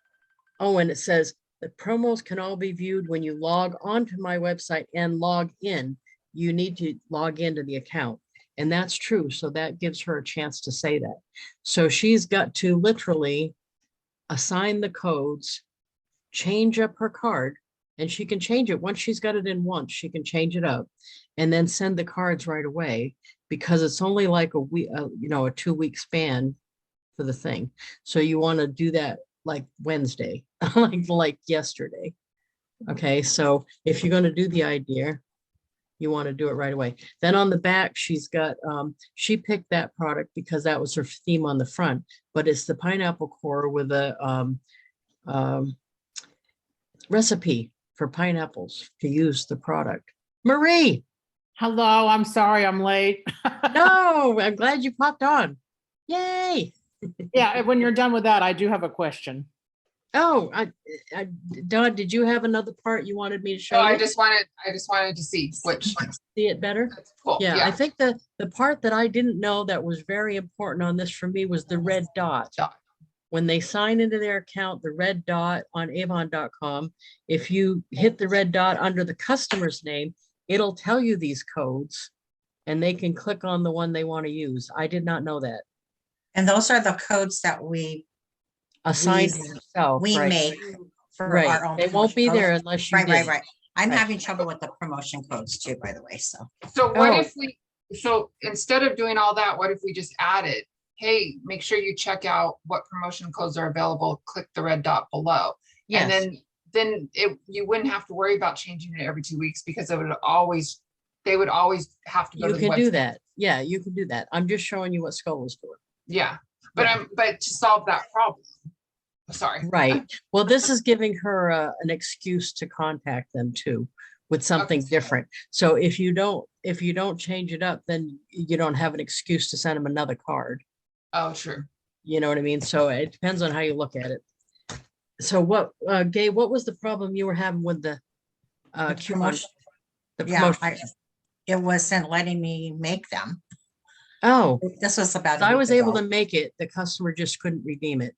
Oh, and it says, the promos can all be viewed when you log onto my website and log in. You need to log into the account. And that's true. So that gives her a chance to say that. So she's got to literally assign the codes, change up her card, and she can change it. Once she's got it in once, she can change it up and then send the cards right away because it's only like a week, a 2-week span for the thing. So you want to do that like Wednesday, like yesterday. Okay, so if you're going to do the idea, you want to do it right away. Then on the back, she's got, she picked that product because that was her theme on the front, but it's the pineapple core with a recipe for pineapples to use the product. Marie. Hello, I'm sorry I'm late. No, I'm glad you popped on. Yay. Yeah, when you're done with that, I do have a question. Oh, Dawn, did you have another part you wanted me to show So you? I just wanted to see which. See it better? That's cool. Yeah, I think the part that I didn't know that was very important on this for me was the red dot. Dot. when they sign into their account, the red dot on avon.com, if you hit the red dot under the customer's name, it'll tell you these codes and they can click on the one they want to use. I did not know that. And those are the codes that we Assigned to yourself, we right? make for Right. our own. They won't be promotion there codes. unless you Right, did. right, right. I'm Right. having trouble with the promotion codes too, by the way, so. So what Oh. if we, so instead of doing all that, what if we just added, hey, make sure you check out what promotion codes are available, click the red dot below. And Yes, then you wouldn't have to worry about changing it every 2 weeks because it would always, they would always have to go you to the can do website. that. Yeah, you can do that. I'm just showing you what Skull is doing. Yeah, but Yeah. but to solve that problem, sorry. Right. Well, this is giving her an excuse to contact them too with something Okay. different. So if you don't change it up, then you don't have an excuse to send them another card. Oh, true. You know what I mean? So it depends on how you look at it. So what, Gabe, what was the problem you were having with the The coupon? promotion- The Yeah, promotion? it wasn't letting me make them. Oh, This was about. I was able to make it. The customer just couldn't redeem it.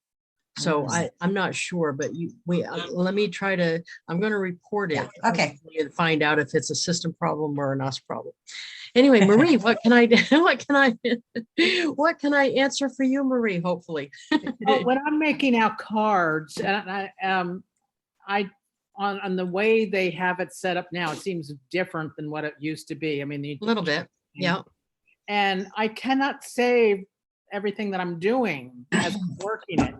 So Mm. I'm not sure, but let me try to, I'm going to report it. Yeah, okay. And find out if it's a system problem or an us problem. Anyway, Marie, what can I do? What can I answer for you, Marie, hopefully? Oh, when I'm making out cards, and on the way they have it set up now, it seems different than what it used to be. I mean, A little bit, yeah. And I cannot save everything that I'm doing as I'm working it.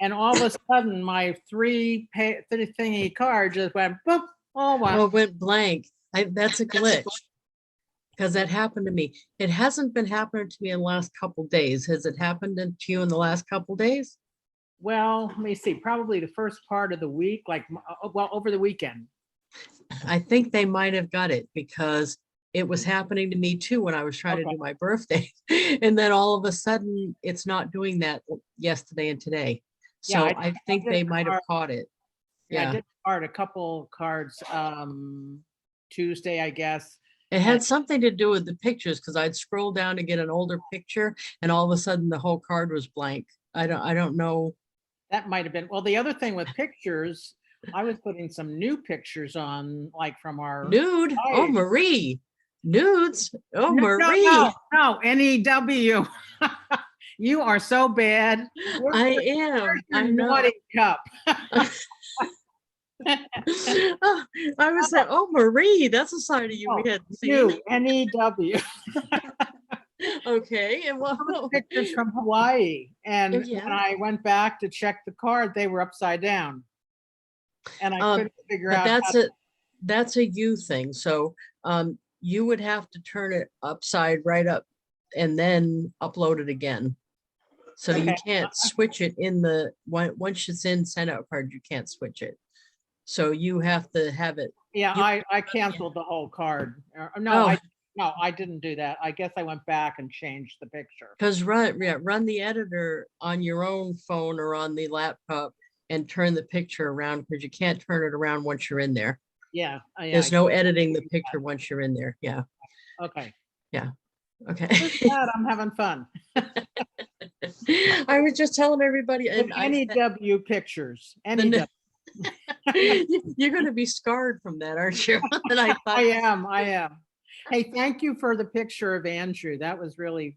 And all of a sudden, my three thingy card just went boop. Oh, wow. Oh, it went blank. That's a glitch. Because that happened to me. It hasn't been happening to me in the last couple days. Has it happened to you in the last couple days? Well, let me see, probably the first part of the week, like, well, over the weekend. I think they might have got it because it was happening to me too when I was trying to Okay. do my birthday. And then all of a sudden, it's not doing that yesterday and today. Yeah, So I I think did they a might have card. caught it. Yeah, I Yeah. did a couple cards Tuesday, I guess. It had something to do with the pictures because I'd scroll down to get an older picture and all of a sudden the whole card was blank. I don't know. That might have been, well, the other thing with pictures, I was putting some new pictures on, like from our. Nude. Oh, Right. Marie. Nudes. Oh, No, Marie. no, NEW. You are so bad. I am. I know. Naughty cup. Oh, I was like, oh, Marie, that's a side of you we hadn't seen. New NEW. Okay. And well, Pictures from Hawaii. And Yeah. when I went back to check the card, they were upside down. And I couldn't figure but out. that's a you thing. So you would have to turn it right up and then upload it again. So you Okay. can't switch it once it's in SendOutCards, you can't switch it. So you have to have it. Yeah, You- I canceled the whole card. Oh. No, I didn't do that. I guess I went back and changed the picture. Because run the editor on your own phone or on the laptop and turn the picture around because you can't turn it around once you're in there. Yeah. There's no editing the picture once you're in there. Yeah. Okay. Okay. Glad I'm having fun. I was just telling everybody, With and NEW pictures. The NEW. you're going to be scarred from that, aren't you? And I thought, I am. Hey, thank you for the picture of Andrew. That was really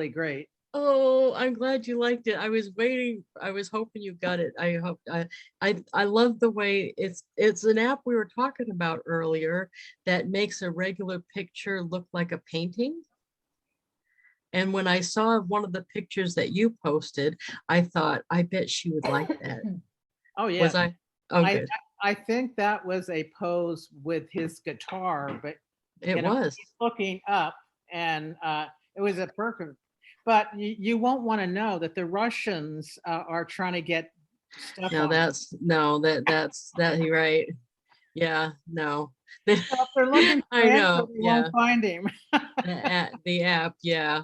great. oh, I'm glad you liked it. I was waiting. I was hoping you got it. I love the way it's an app we were talking about earlier that makes a regular picture look like a painting. And when I saw one of the pictures that you posted, I thought, I bet she would like that. Oh, yeah. Was I? Oh, I good. I think that was a pose with his guitar, but It you know, was. he's looking up, and it was a perfect. But you won't want to know that the Russians are trying to get stuff. No, on. that's you're right. Yeah, no. So if they're looking for I Andrew, know, they yeah. won't find him. The app, yeah.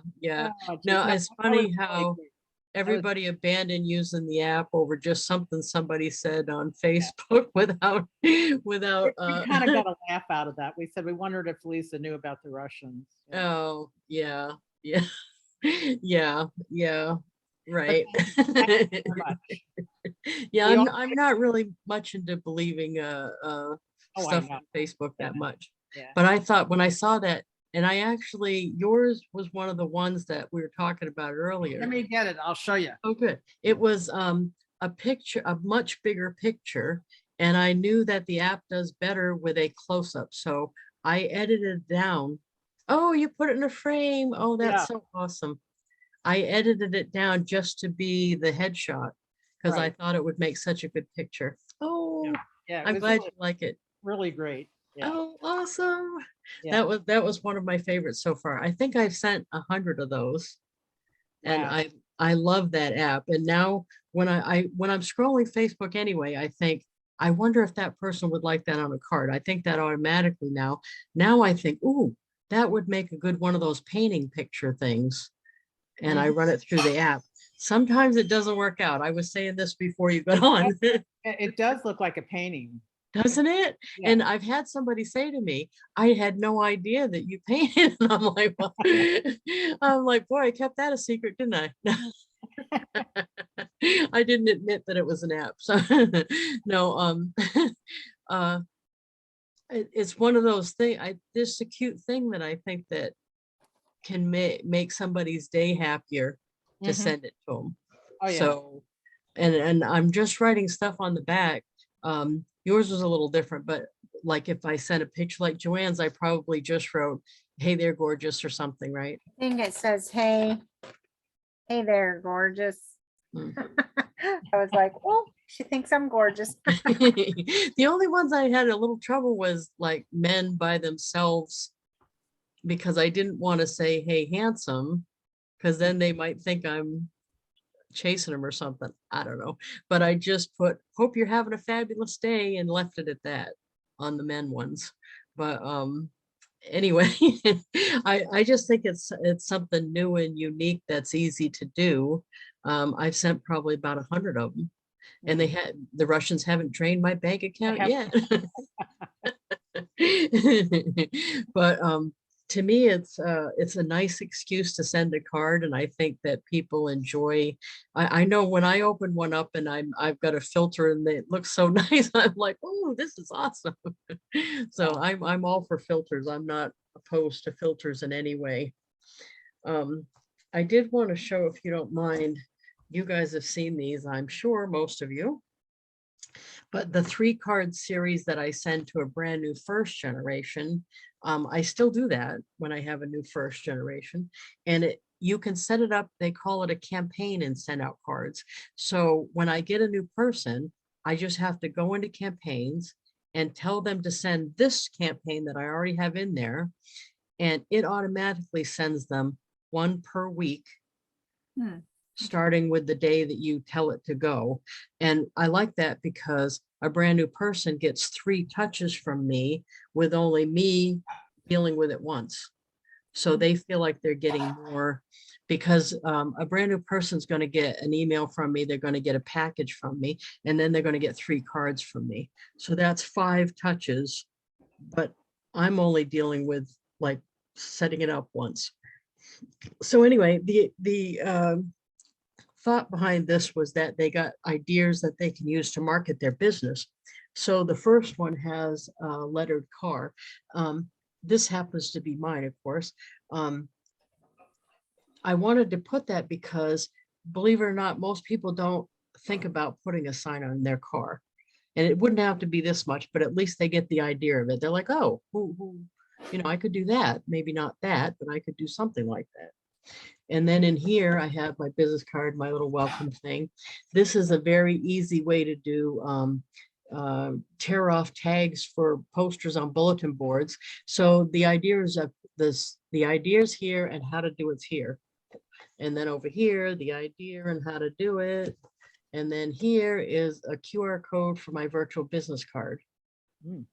Oh, geez. No, that it's was funny really how great. everybody abandoned using the app over just something somebody said on Facebook without We kind of got a laugh out of that. We said we wondered if Lisa knew about the Russians. oh, yeah. Yeah. Yeah. Right. Thank you very much. Yeah, We all- I'm not really much into believing Oh, I stuff know. on Facebook Yeah. that much. Yeah. But I thought when I saw that, and I actually, yours was one of the ones that we were talking about earlier. Let me get it. I'll show you. Oh, good. It was a picture, a much bigger picture, and I knew that the app does better with a close-up, so I edited it down. Oh, you put it in a frame. Oh, that's Yeah. so awesome. I edited it down just to be the headshot because I Right. thought it would make such a good picture. Oh, Yeah, it I'm was glad really, you like it. really great. Yeah. Oh, awesome. Yeah. That was one of my favorites so far. I think I've sent 100 of those. And Wow. I love that app. And now when when I'm scrolling Facebook anyway, I think, I wonder if that person would like that on a card. I think that automatically now. Now I think, ooh, that would make a good one of those painting picture things. And I run it through the app. Sometimes it doesn't work out. I was saying this before you got on. It does look like a painting. Doesn't it? Yeah. And I've had somebody say to me, I had no idea that you painted. And I'm like, well, I'm like, boy, I kept that a secret, didn't I? I didn't admit that it was an app. So no, uh, it's one of those things. This is a cute thing that I think that can make somebody's day happier to Mhm. send it to them. Oh, yeah. So, and I'm just writing stuff on the back. Yours was a little different, but like if I sent a picture like Joanne's, I probably just wrote, hey there, gorgeous, or something, right? I think it says, hey there, gorgeous. Mm. I was like, oh, she thinks I'm gorgeous. The only ones I had a little trouble was like men by themselves, because I didn't want to say, hey, handsome, because then they might think I'm chasing them or something. I don't know. But I just put, hope you're having a fabulous day, and left it at that on the men ones. But anyway, I just think it's something new and unique that's easy to do. I've sent probably about 100 of them, and the Russians haven't drained my bank account yet. But to me, it's a nice excuse to send a card, and I think that people enjoy. I know when I open one up and I've got a filter and it looks so nice, I'm like, oh, this is awesome. So I'm all for filters. I'm not opposed to filters in any way. I did want to show, if you don't mind, you guys have seen these, I'm sure most of you. But the 3-card series that I send to a brand new first generation, I still do that when I have a new first generation. And you can set it up, they call it a campaign in SendOutCards. So when I get a new person, I just have to go into campaigns and tell them to send this campaign that I already have in there. And it automatically sends them one per week. Starting with the day that you tell it to go. And I like that because a brand new person gets 3 touches from me with only me dealing with it once. So they feel like they're getting more, because a brand new person's going to get an email from me, they're going to get a package from me, and then they're going to get 3 cards from me. So that's 5 touches, but I'm only dealing with like setting it up once. So anyway, the thought behind this was that they got ideas that they can use to market their business. So the first one has a lettered car. This happens to be mine, of course. I wanted to put that because, believe it or not, most people don't think about putting a sign on their car. And it wouldn't have to be this much, but at least they get the idea of it. They're like, oh, I could do that. Maybe not that, but I could do something like that. And then in here, I have my business card, my little welcome thing. This is a very easy way to do tear off tags for posters on bulletin boards. So the idea is of the idea is here and how to do it's here. And then over here, the idea and how to do it. And then here is a QR code for my virtual business card.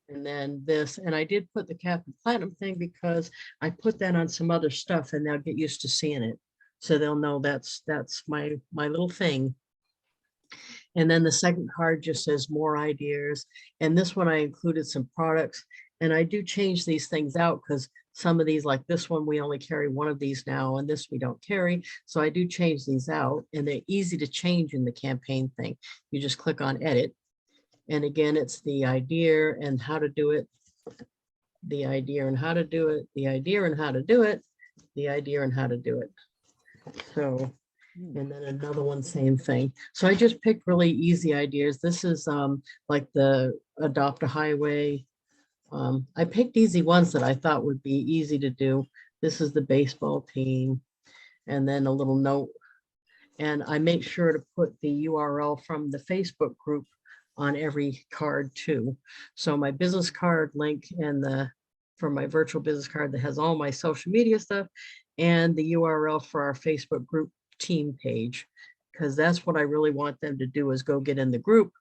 And then this, and I did put the Captain Platinum thing because I put that on some other stuff and they'll get used to seeing it. So they'll know that's my little thing. And then the second card just says more ideas. And this one I included some products, and I do change these things out because some of these, like this one, we only carry one of these now, and this we don't carry. So I do change these out, and they're easy to change in the campaign thing. You just click on edit. And again, it's the idea and how to do it, the idea and how to do it, the idea and how to do it, the idea and how to do it. So, and then another one, same thing. So I just picked really easy ideas. This is like the adopt a highway. I picked easy ones that I thought would be easy to do. This is the baseball team, and then a little note. And I make sure to put the URL from the Facebook group on every card too. So my business card link and for my virtual business card that has all my social media stuff, and the URL for our Facebook group team page, because that's what I really want them to do, is go get in the group,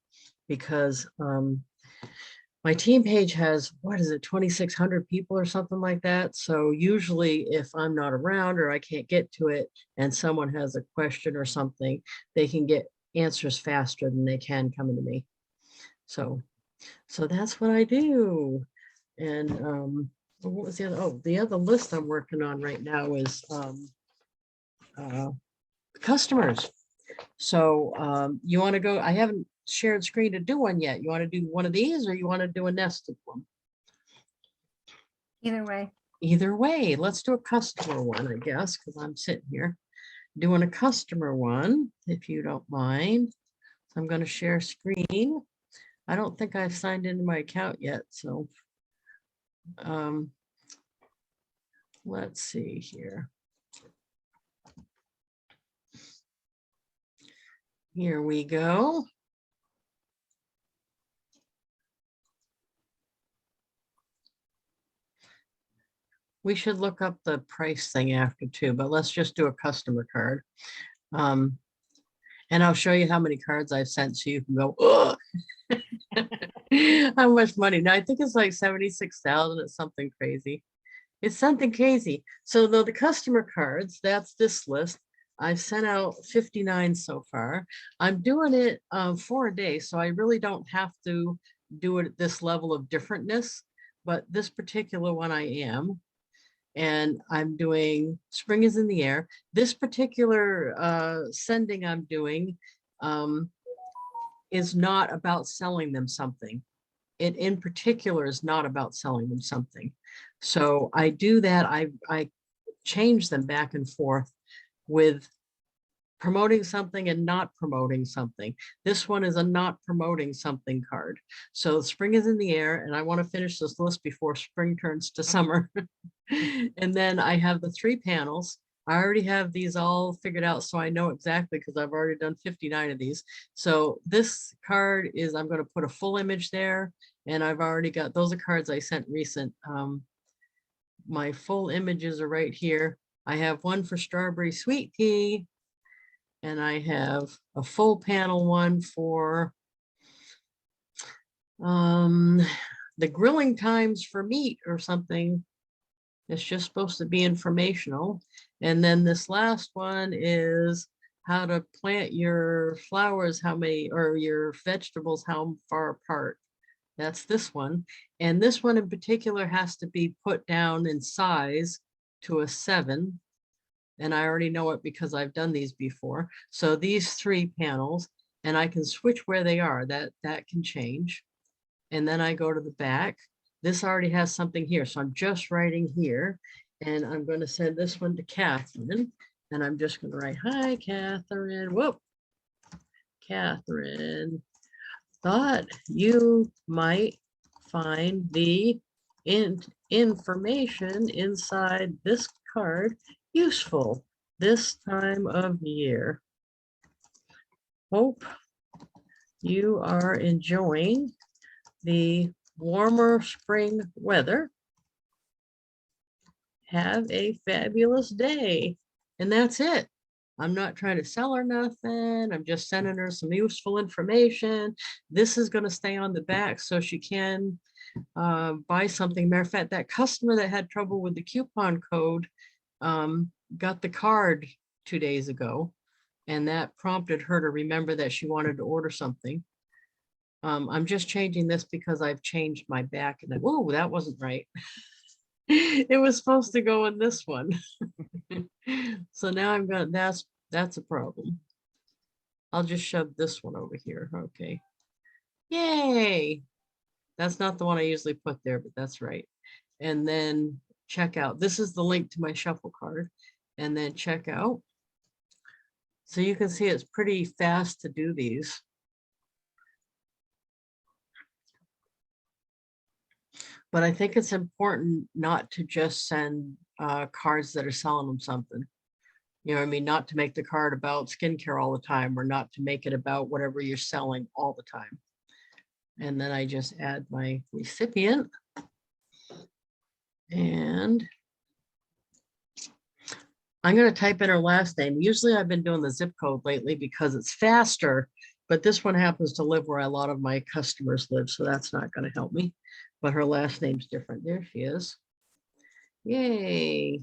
because my team page has, what is it, 2,600 people or something like that. So usually if I'm not around or I can't get to it and someone has a question or something, they can get answers faster than they can coming to me. So that's what I do. And what was the other? Oh, the other list I'm working on right now is customers. So you want to go, I haven't shared screen to do one yet. You want to do one of these, or you want to do a nested one? Either way. Either way, let's do a customer one, I guess, because I'm sitting here doing a customer one, if you don't mind. So I'm going to share screen. I don't think I've signed into my account yet, so let's see here. Here we go. We should look up the price thing after too, but let's just do a customer card. And I'll show you how many cards I've sent so you can go, oh, how much money. Now I think it's like 76,000. It's something crazy. It's something crazy. So the customer cards, that's this list. I've sent out 59 so far. I'm doing it for a day, so I really don't have to do it at this level of differentness, but this particular one I am. And I'm doing spring is in the air. This particular sending I'm doing is not about selling them something. It in particular is not about selling them something. So I do that. I change them back and forth with promoting something and not promoting something. This one is a not promoting something card. So spring is in the air, and I want to finish this list before spring turns to summer. And then I have the 3 panels. I already have these all figured out, so I know exactly, because I've already done 59 of these. So this card is, I'm going to put a full image there, and I've already got, those are cards I sent recent. My full images are right here. I have one for strawberry sweet tea, and I have a full panel one for the grilling times for meat or something. It's just supposed to be informational. And then this last one is how to plant your flowers, how many, or your vegetables, how far apart. That's this one. And this one in particular has to be put down in size to a 7. And I already know it because I've done these before. So these 3 panels, and I can switch where they are. That can change. And then I go to the back. This already has something here. So I'm just writing here, and I'm going to send this one to Catherine. And I'm just going to write, hi, Catherine. Whoop. Catherine, thought you might find the information inside this card useful this time of year. Hope you are enjoying the warmer spring weather. Have a fabulous day. And that's it. I'm not trying to sell her nothing. I'm just sending her some useful information. This is going to stay on the back so she can buy something. Matter of fact, that customer that had trouble with the coupon code got the card 2 days ago, and that prompted her to remember that she wanted to order something. I'm just changing this because I've changed my back, and oh, that wasn't right. It was supposed to go in this one. So now I'm gonna, that's a problem. I'll just shove this one over here. Okay. Yay. That's not the one I usually put there, but that's right. And then check out. This is the link to my shuffle card. And then check out. So you can see it's pretty fast to do these. But I think it's important not to just send cards that are selling them something. You know what I mean? Not to make the card about skincare all the time, or not to make it about whatever you're selling all the time. And then I just add my recipient. And I'm going to type in her last name. Usually I've been doing the zip code lately because it's faster, but this one happens to live where a lot of my customers live, so that's not going to help me. But her last name's different. There she is. Yay.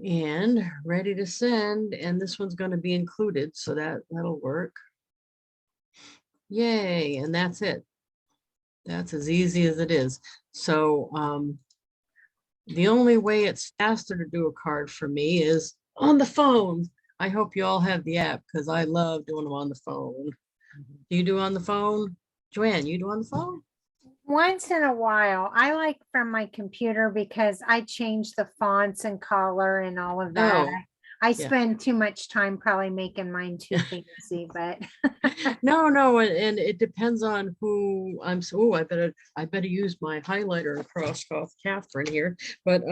And ready to send. And this one's going to be included, so that'll work. Yay. And that's it. That's as easy as it is. So the only way it's faster to do a card for me is on the phone. I hope you all have the app because I love doing them on the phone. Do you do on the phone? Joanne, you do on the phone? Once in a while, I like from my computer because I change the fonts and color and all of that. Oh, I yeah. spend too much time probably making mine too fancy, but No, and it depends on who I'm. So I better use my highlighter and cross off Catherine here. But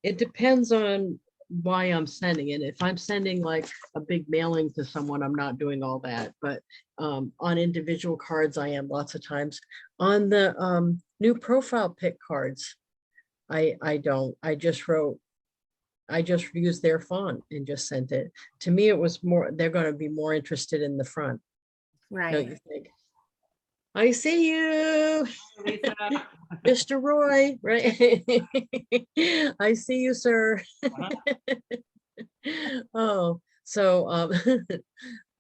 it depends on why I'm sending it. If I'm sending like a big mailing to someone, I'm not doing all that. But on individual cards, I am lots of times. On the new profile pic cards, I don't. I just used their font and just sent it. To me, it was more, they're going to be more interested in the front. Don't right. you think? I see you, Mr. Roy, right? I see you, sir. Oh, so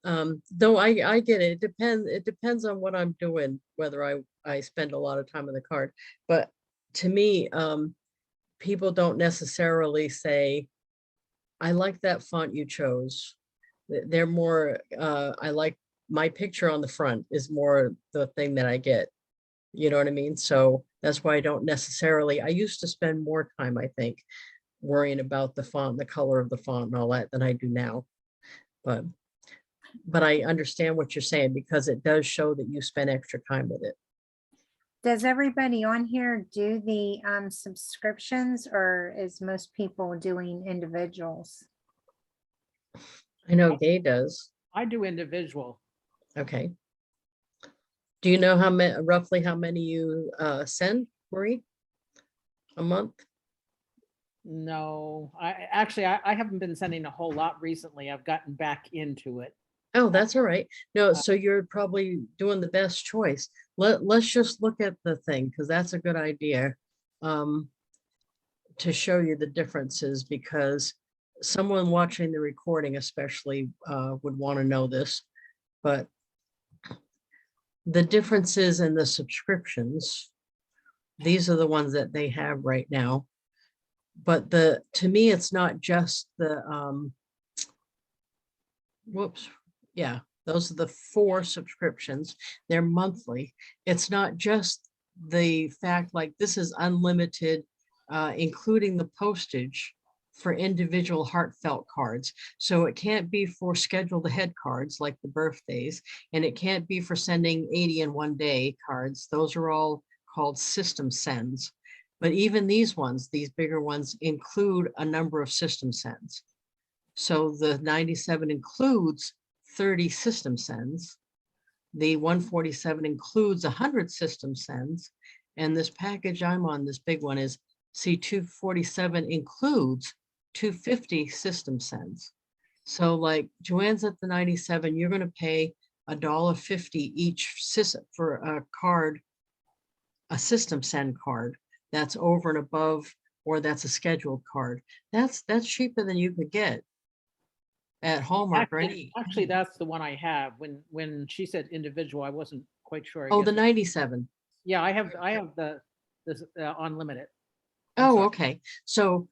though I get it. It depends on what I'm doing, whether I spend a lot of time on the card. But to me, people don't necessarily say, I like that font you chose. They're more, I like my picture on the front is more the thing that I get. You know what I mean? So that's why I don't necessarily, I used to spend more time, I think, worrying about the font, the color of the font and all that than I do now. But I understand what you're saying because it does show that you spend extra time with it. Does everybody on here do the subscriptions, or is most people doing individuals? I know Gay does. I do individual. Okay. Do you know how many, roughly how many you send, Marie? A month? No, I haven't been sending a whole lot recently. I've gotten back into it. Oh, that's all right. No, so you're probably doing the best choice. Let's just look at the thing because that's a good idea to show you the differences, because someone watching the recording especially would want to know this. But the differences in the subscriptions, these are the ones that they have right now. But to me, it's not just the whoops. Yeah, those are the 4 subscriptions. They're monthly. It's not just the fact like this is unlimited, including the postage for individual heartfelt cards. So it can't be for scheduled ahead cards like the birthdays, and it can't be for sending 80 in one day cards. Those are all called system sends. But even these ones, these bigger ones, include a number of system sends. So the 97 includes 30 system sends. The 147 includes 100 system sends. And this package I'm on, this big one, is C247 includes 250 system sends. So like Joanne's at the 97, you're going to pay $1.50 each for a card, a system send card that's over and above, or that's a scheduled card. That's cheaper than you could get at Hallmark or any. Actually, that's the one I have. When she said individual, I wasn't quite sure. I Oh, guess. the 97. Yeah, I have the this unlimited. Oh, sorry. okay. So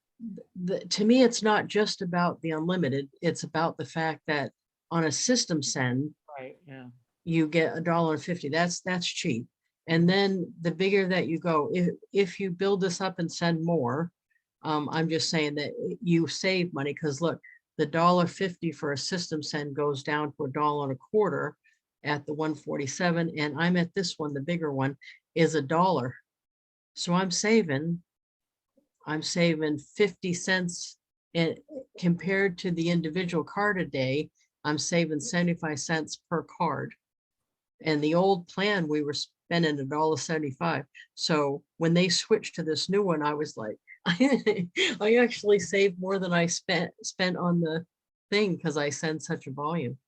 to me, it's not just about the unlimited. It's about the fact that on a system send, Right, yeah. you get $1.50. That's cheap. And then the bigger that you go, if you build this up and send more, I'm just saying that you save money because look, the $1.50 for a system send goes down to $1.25 at the 147, and I'm at this one, the bigger one is $1. So I'm saving 50 cents, and compared to the individual card a day, I'm saving 75 cents per card. And the old plan, we were spending $1.75. So when they switched to this new one, I was like, I actually saved more than I spent on the thing because I send such a volume.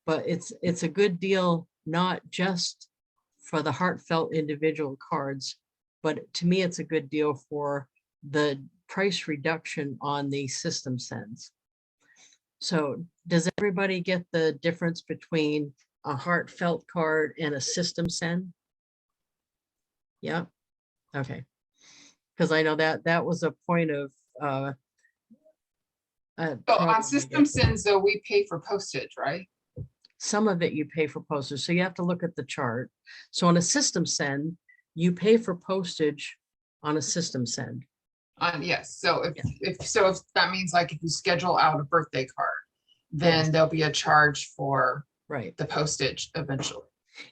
But it's a good deal, not just for the heartfelt individual cards, but to me, it's a good deal for the price reduction on the system sends. So does everybody get the difference between a heartfelt card and a system send? Yeah, okay. Because I know that was a point of So problem, I on system guess. sends though, we pay for postage, right? Some of it you pay for postage, so you have to look at the chart. So on a system send, you pay for postage on a system send. Yes, so if that means like if you schedule out a birthday card, then there'll be a charge for Right. the postage eventually.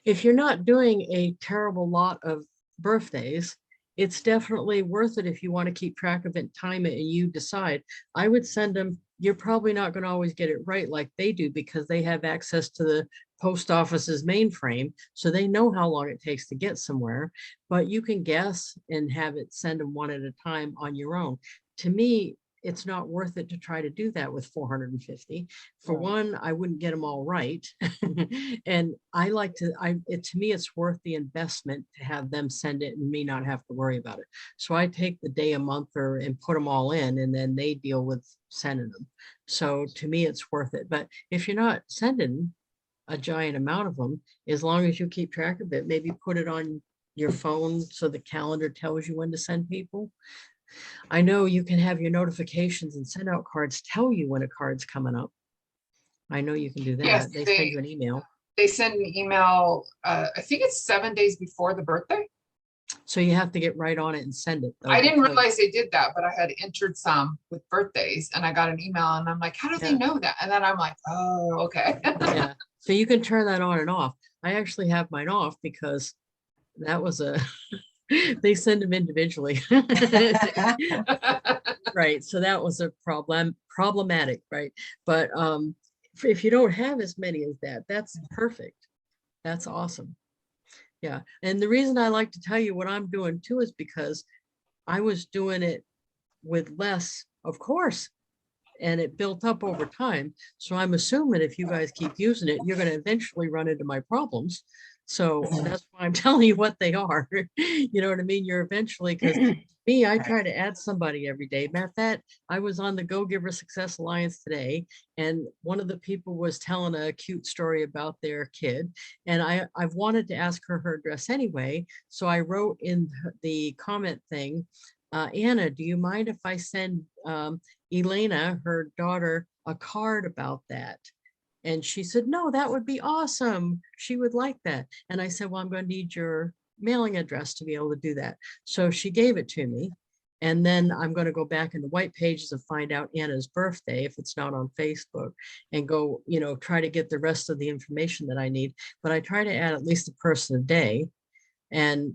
If you're not doing a terrible lot of birthdays, it's definitely worth it if you want to keep track of it, time it, and you decide. I would send them, you're probably not going to always get it right like they do because they have access to the post office's mainframe, so they know how long it takes to get somewhere, but you can guess and have it send them one at a time on your own. To me, it's not worth it to try to do that with 450. For Right. one, I wouldn't get them all right. And I like to, to me, it's worth the investment to have them send it and me not have to worry about it. So I take the day a month and put them all in, and then they deal with sending them. So to me, it's worth it. But if you're not sending a giant amount of them, as long as you keep track of it, maybe put it on your phone so the calendar tells you when to send people. I know you can have your notifications and send out cards tell you when a card's coming up. I know you can do that. Yes, They send you an email. They send an email, I think it's 7 days before the birthday. So you have to get right on it and send it. Though, I didn't because- realize they did that, but I had entered some with birthdays and I got an email and I'm like, how do they Yeah. know that? And then I'm like, oh, okay. Yeah, so you can turn that on and off. I actually have mine off because that was a, they send them individually. Right, so that was a problematic, right? But if you don't have as many as that, that's perfect. That's awesome. Yeah, and the reason I like to tell you what I'm doing too is because I was doing it with less, of course, and it built up over time. So I'm assuming if you guys keep using it, you're going to eventually run into my problems. So that's why I'm telling you what they are. You know what I mean? You're eventually, because me, I try to add somebody every day. Matter of fact, I was on the Go Giver Success Alliance today, and one of the people was telling a cute story about their kid. And I've wanted to ask her address anyway. So I wrote in the comment thing, Anna, do you mind if I send Elena, her daughter, a card about that? And she said, no, that would be awesome. She would like that. And I said, well, I'm going to need your mailing address to be able to do that. So she gave it to me. And then I'm going to go back in the white pages and find out Anna's birthday, if it's not on Facebook, and go, you know, try to get the rest of the information that I need. But I try to add at least a person a day. And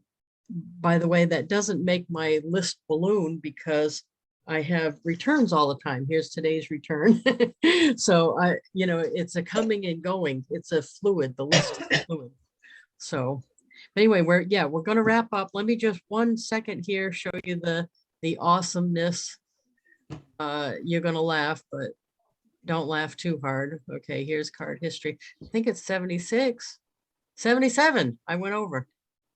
by the way, that doesn't make my list balloon because I have returns all the time. Here's today's return. So you know, it's a coming and going. It's a fluid, the list is fluid. So anyway, we're going to wrap up. Let me just 1 second here, show you the awesomeness. You're going to laugh, but don't laugh too hard. Okay, here's card history. I think it's 76, 77. I went over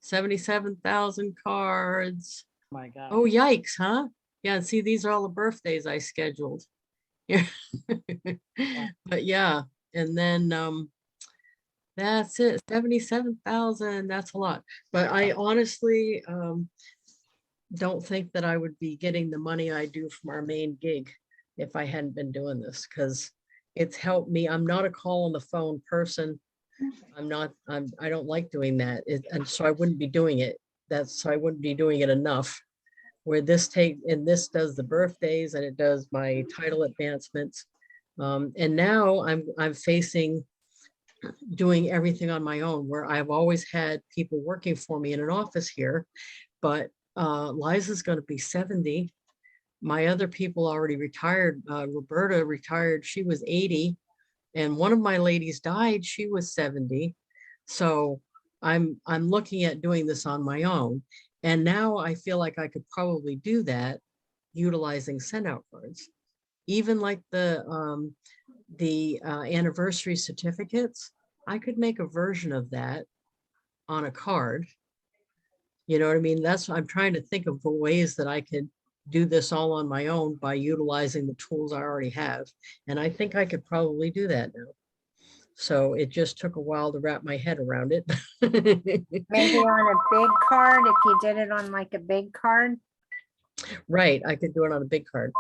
77,000 cards. My God. Oh, yikes, huh? Yeah, see, these are all the birthdays I scheduled. Yeah. But yeah, and then that's it, 77,000, that's a lot. But I honestly, don't think that I would be getting the money I do from our main gig if I hadn't been doing this, because it's helped me. I'm not a call on the phone person. I don't like doing that. And so I wouldn't be doing it. So I wouldn't be doing it enough. Where this this does the birthdays and it does my title advancements. And now I'm facing doing everything on my own, where I've always had people working for me in an office here, but Liza's going to be 70. My other people already retired. Roberta retired, she was 80, and one of my ladies died, she was 70. So I'm looking at doing this on my own. And now I feel like I could probably do that utilizing SendOutCards. Even like the anniversary certificates, I could make a version of that on a card. You know what I mean? That's what I'm trying to think of, the ways that I could do this all on my own by utilizing the tools I already have. And I think I could probably do that now. So it just took a while to wrap my head around it. Maybe on a big card, if you did it on like a big card. Right, I could do it on a big card.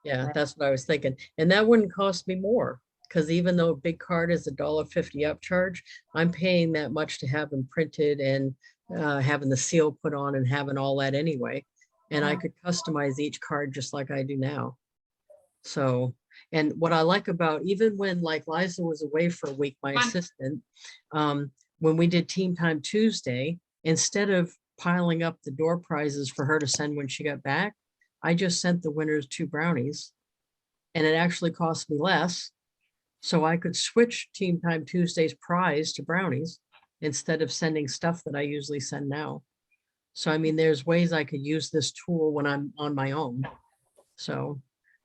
Yeah, that's what I was thinking. And that wouldn't cost me more, because even though a big card is $1.50 upcharge, I'm paying that much to have them printed and having the seal put on and having all that anyway. And I could customize each card just like I do now. So, and what I like about, even when like Liza was away for a week, my assistant, when we did Team Time Tuesday, instead of piling up the door prizes for her to send when she got back, I just sent the winners 2 brownies, and it actually cost me less. So I could switch Team Time Tuesday's prize to brownies instead of sending stuff that I usually send now. So, I mean, there's ways I could use this tool when I'm on my own. So,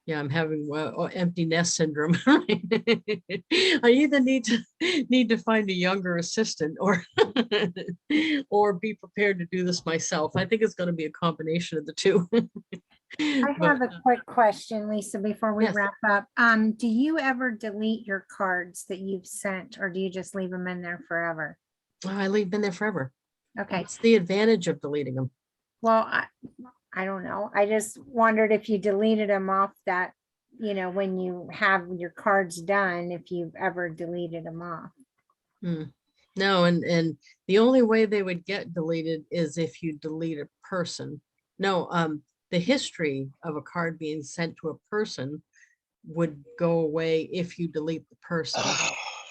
yeah, I'm having empty nest syndrome. I either need to find a younger assistant or or be prepared to do this myself. I think it's going to be a combination of the two. I But, have a quick question, Lisa, before we Yes. wrap up. Do you ever delete your cards that you've sent, or do you just leave them in there forever? I leave them there forever. Okay, What's the advantage of deleting them? well, I don't know. I just wondered if you deleted them off that, when you have your cards done, if you've ever deleted them off. No, and the only way they would get deleted is if you delete a person. No, the history of a card being sent to a person would go away if you delete the person.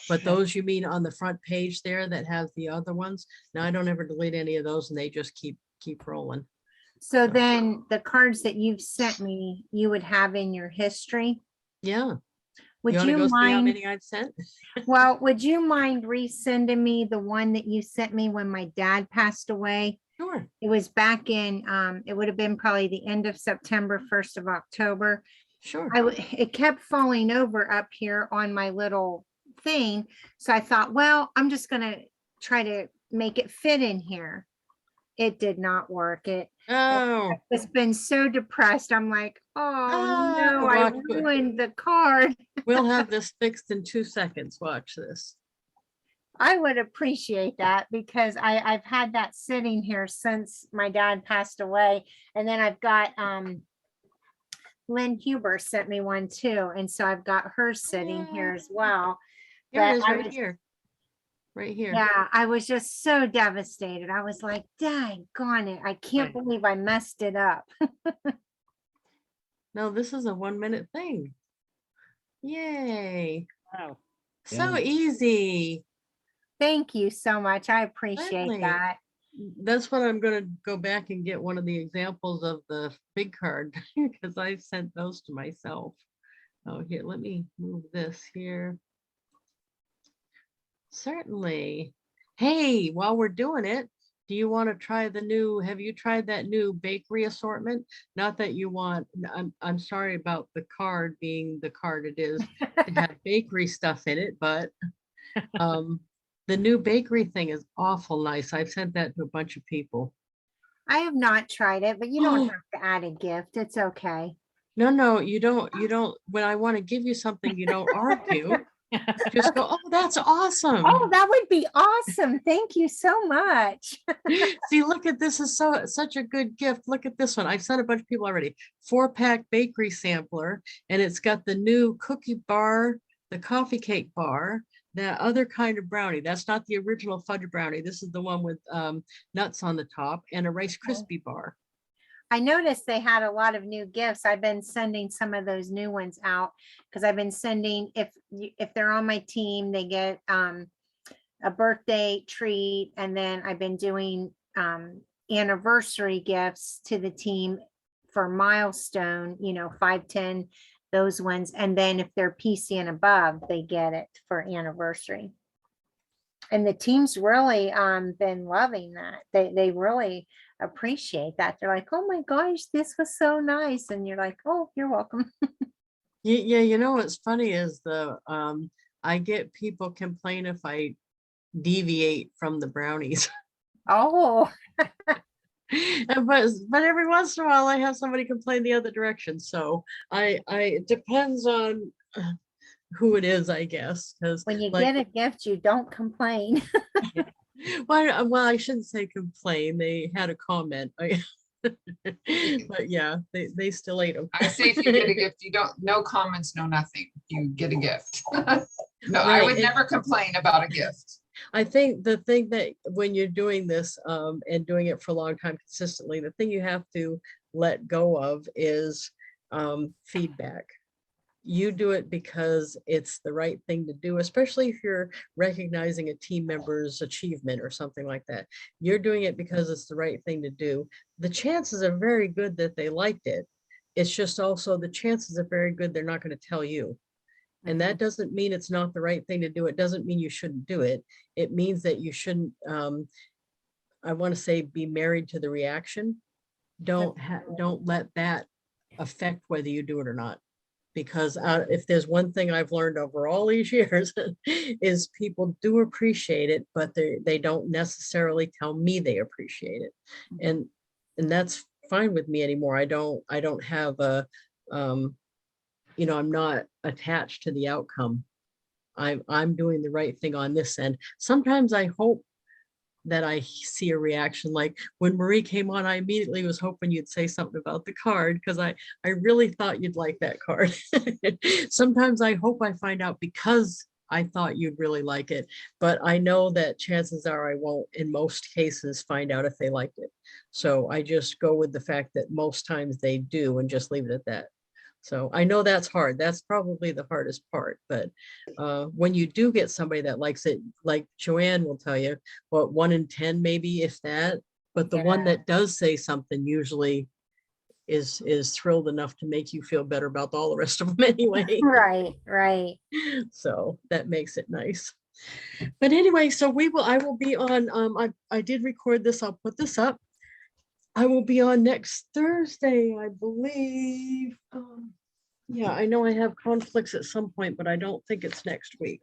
But those you mean on the front page there that has the other ones? No, I don't ever delete any of those, and they just keep rolling. So then the cards that you've sent me, you would have in your history. Yeah. Would wanna you go see how mind? many I've sent? Well, would you mind resending me the one that you sent me when my dad passed away? Sure. It was back in, it would have been probably the end of September, 1st of October. Sure. It kept falling over up here on my little thing. So I thought, well, I'm just going to try to make it fit in here. It did not work. Oh, It's been so depressed. I'm like, oh no, I watch it. ruined the card. We'll have this fixed in 2 seconds. Watch this. I would appreciate that, because I've had that sitting here since my dad passed away. And then I've got Lynn Huber sent me one too. And so I've got her sitting here as well. Here it But is, I right was- here. Right here. Yeah, I was just so devastated. I was like, daggone it. I can't Right. believe I messed it up. No, this is a 1-minute thing. Yay. Wow. So Yeah. easy. Thank you so much. I appreciate Certainly. that. That's what I'm gonna go back and get one of the examples of the big card because I sent those to myself. Oh, here, let me move this here. Certainly. Hey, while we're doing it, do you want to try have you tried that new bakery assortment? Not that you want, I'm sorry about the card being the card it is to have bakery stuff in it, but the new bakery thing is awful nice. I've sent that to a bunch of people. I have not tried it, but you don't have to add a gift. It's okay. No, you don't, when I want to give you something, you don't argue. Just go, oh, that's awesome. Oh, that would be awesome. Thank you so much. See, look at this is such a good gift. Look at this one. I've sent a bunch of people already. 4-pack bakery sampler, and it's got the new cookie bar, the coffee cake bar, that other kind of brownie. That's not the original fudge brownie. This is the one with nuts on the top, and a Rice Krispie bar. I noticed they had a lot of new gifts. I've been sending some of those new ones out because I've been sending, if they're on my team, they get a birthday treat. And then I've been doing anniversary gifts to the team for milestone, 5, 10, those ones. And then if they're PC and above, they get it for anniversary. And the team's really been loving that. They really appreciate that. They're like, oh my gosh, this was so nice. And you're like, oh, you're welcome. Yeah, what's funny is I get people complain if I deviate from the brownies. Oh, but every once in a while I have somebody complain the other direction. So it depends on who it is, I guess. Because when you get a gift, you don't complain. well, I shouldn't say complain. They had a comment. But yeah, they still ate them. I say if you get a gift, you don't, no comments, no nothing, you get a gift. No, I Right, would never complain about a gift. I think the thing that when you're doing this and doing it for a long time consistently, the thing you have to let go of is feedback. You do it because it's the right thing to do, especially if you're recognizing a team member's achievement or something like that. You're doing it because it's the right thing to do. The chances are very good that they liked it. It's just also the chances are very good they're not going to tell you. And that doesn't mean it's not the right thing to do. It doesn't mean you shouldn't do it. It means that you shouldn't, I want to say, be married to the reaction. Don't let that affect whether you do it or not. Because if there's one thing I've learned over all these years is people do appreciate it, but they don't necessarily tell me they appreciate it. And that's fine with me anymore. I don't have a, I'm not attached to the outcome. I'm doing the right thing on this end. Sometimes I hope that I see a reaction. Like when Marie came on, I immediately was hoping you'd say something about the card because I really thought you'd like that card. Sometimes I hope I find out because I thought you'd really like it, but I know that chances are I won't in most cases find out if they liked it. So I just go with the fact that most times they do and just leave it at that. So I know that's hard. That's probably the hardest part. But when you do get somebody that likes it, like Joanne will tell you, what 1 in 10, maybe if that, but the one that does say something usually is thrilled enough to make you feel better about all the rest of them anyway. Right. So that makes it nice. But anyway, so I will be on, I did record this. I'll put this up. I will be on next Thursday, I believe. Yeah, I know I have conflicts at some point, but I don't think it's next week.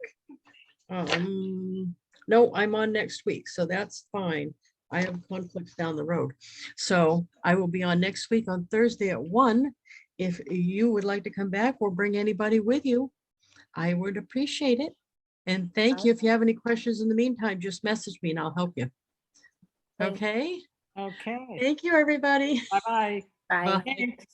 No, I'm on next week, so that's fine. I have conflicts down the road. So I will be on next week on Thursday at 1. If you would like to come back or bring anybody with you, I would appreciate it. And thank you. If you have any questions in the meantime, just message me and I'll help you. Okay. Okay. Thank you, everybody. Bye-bye. Bye. Bye. Thanks.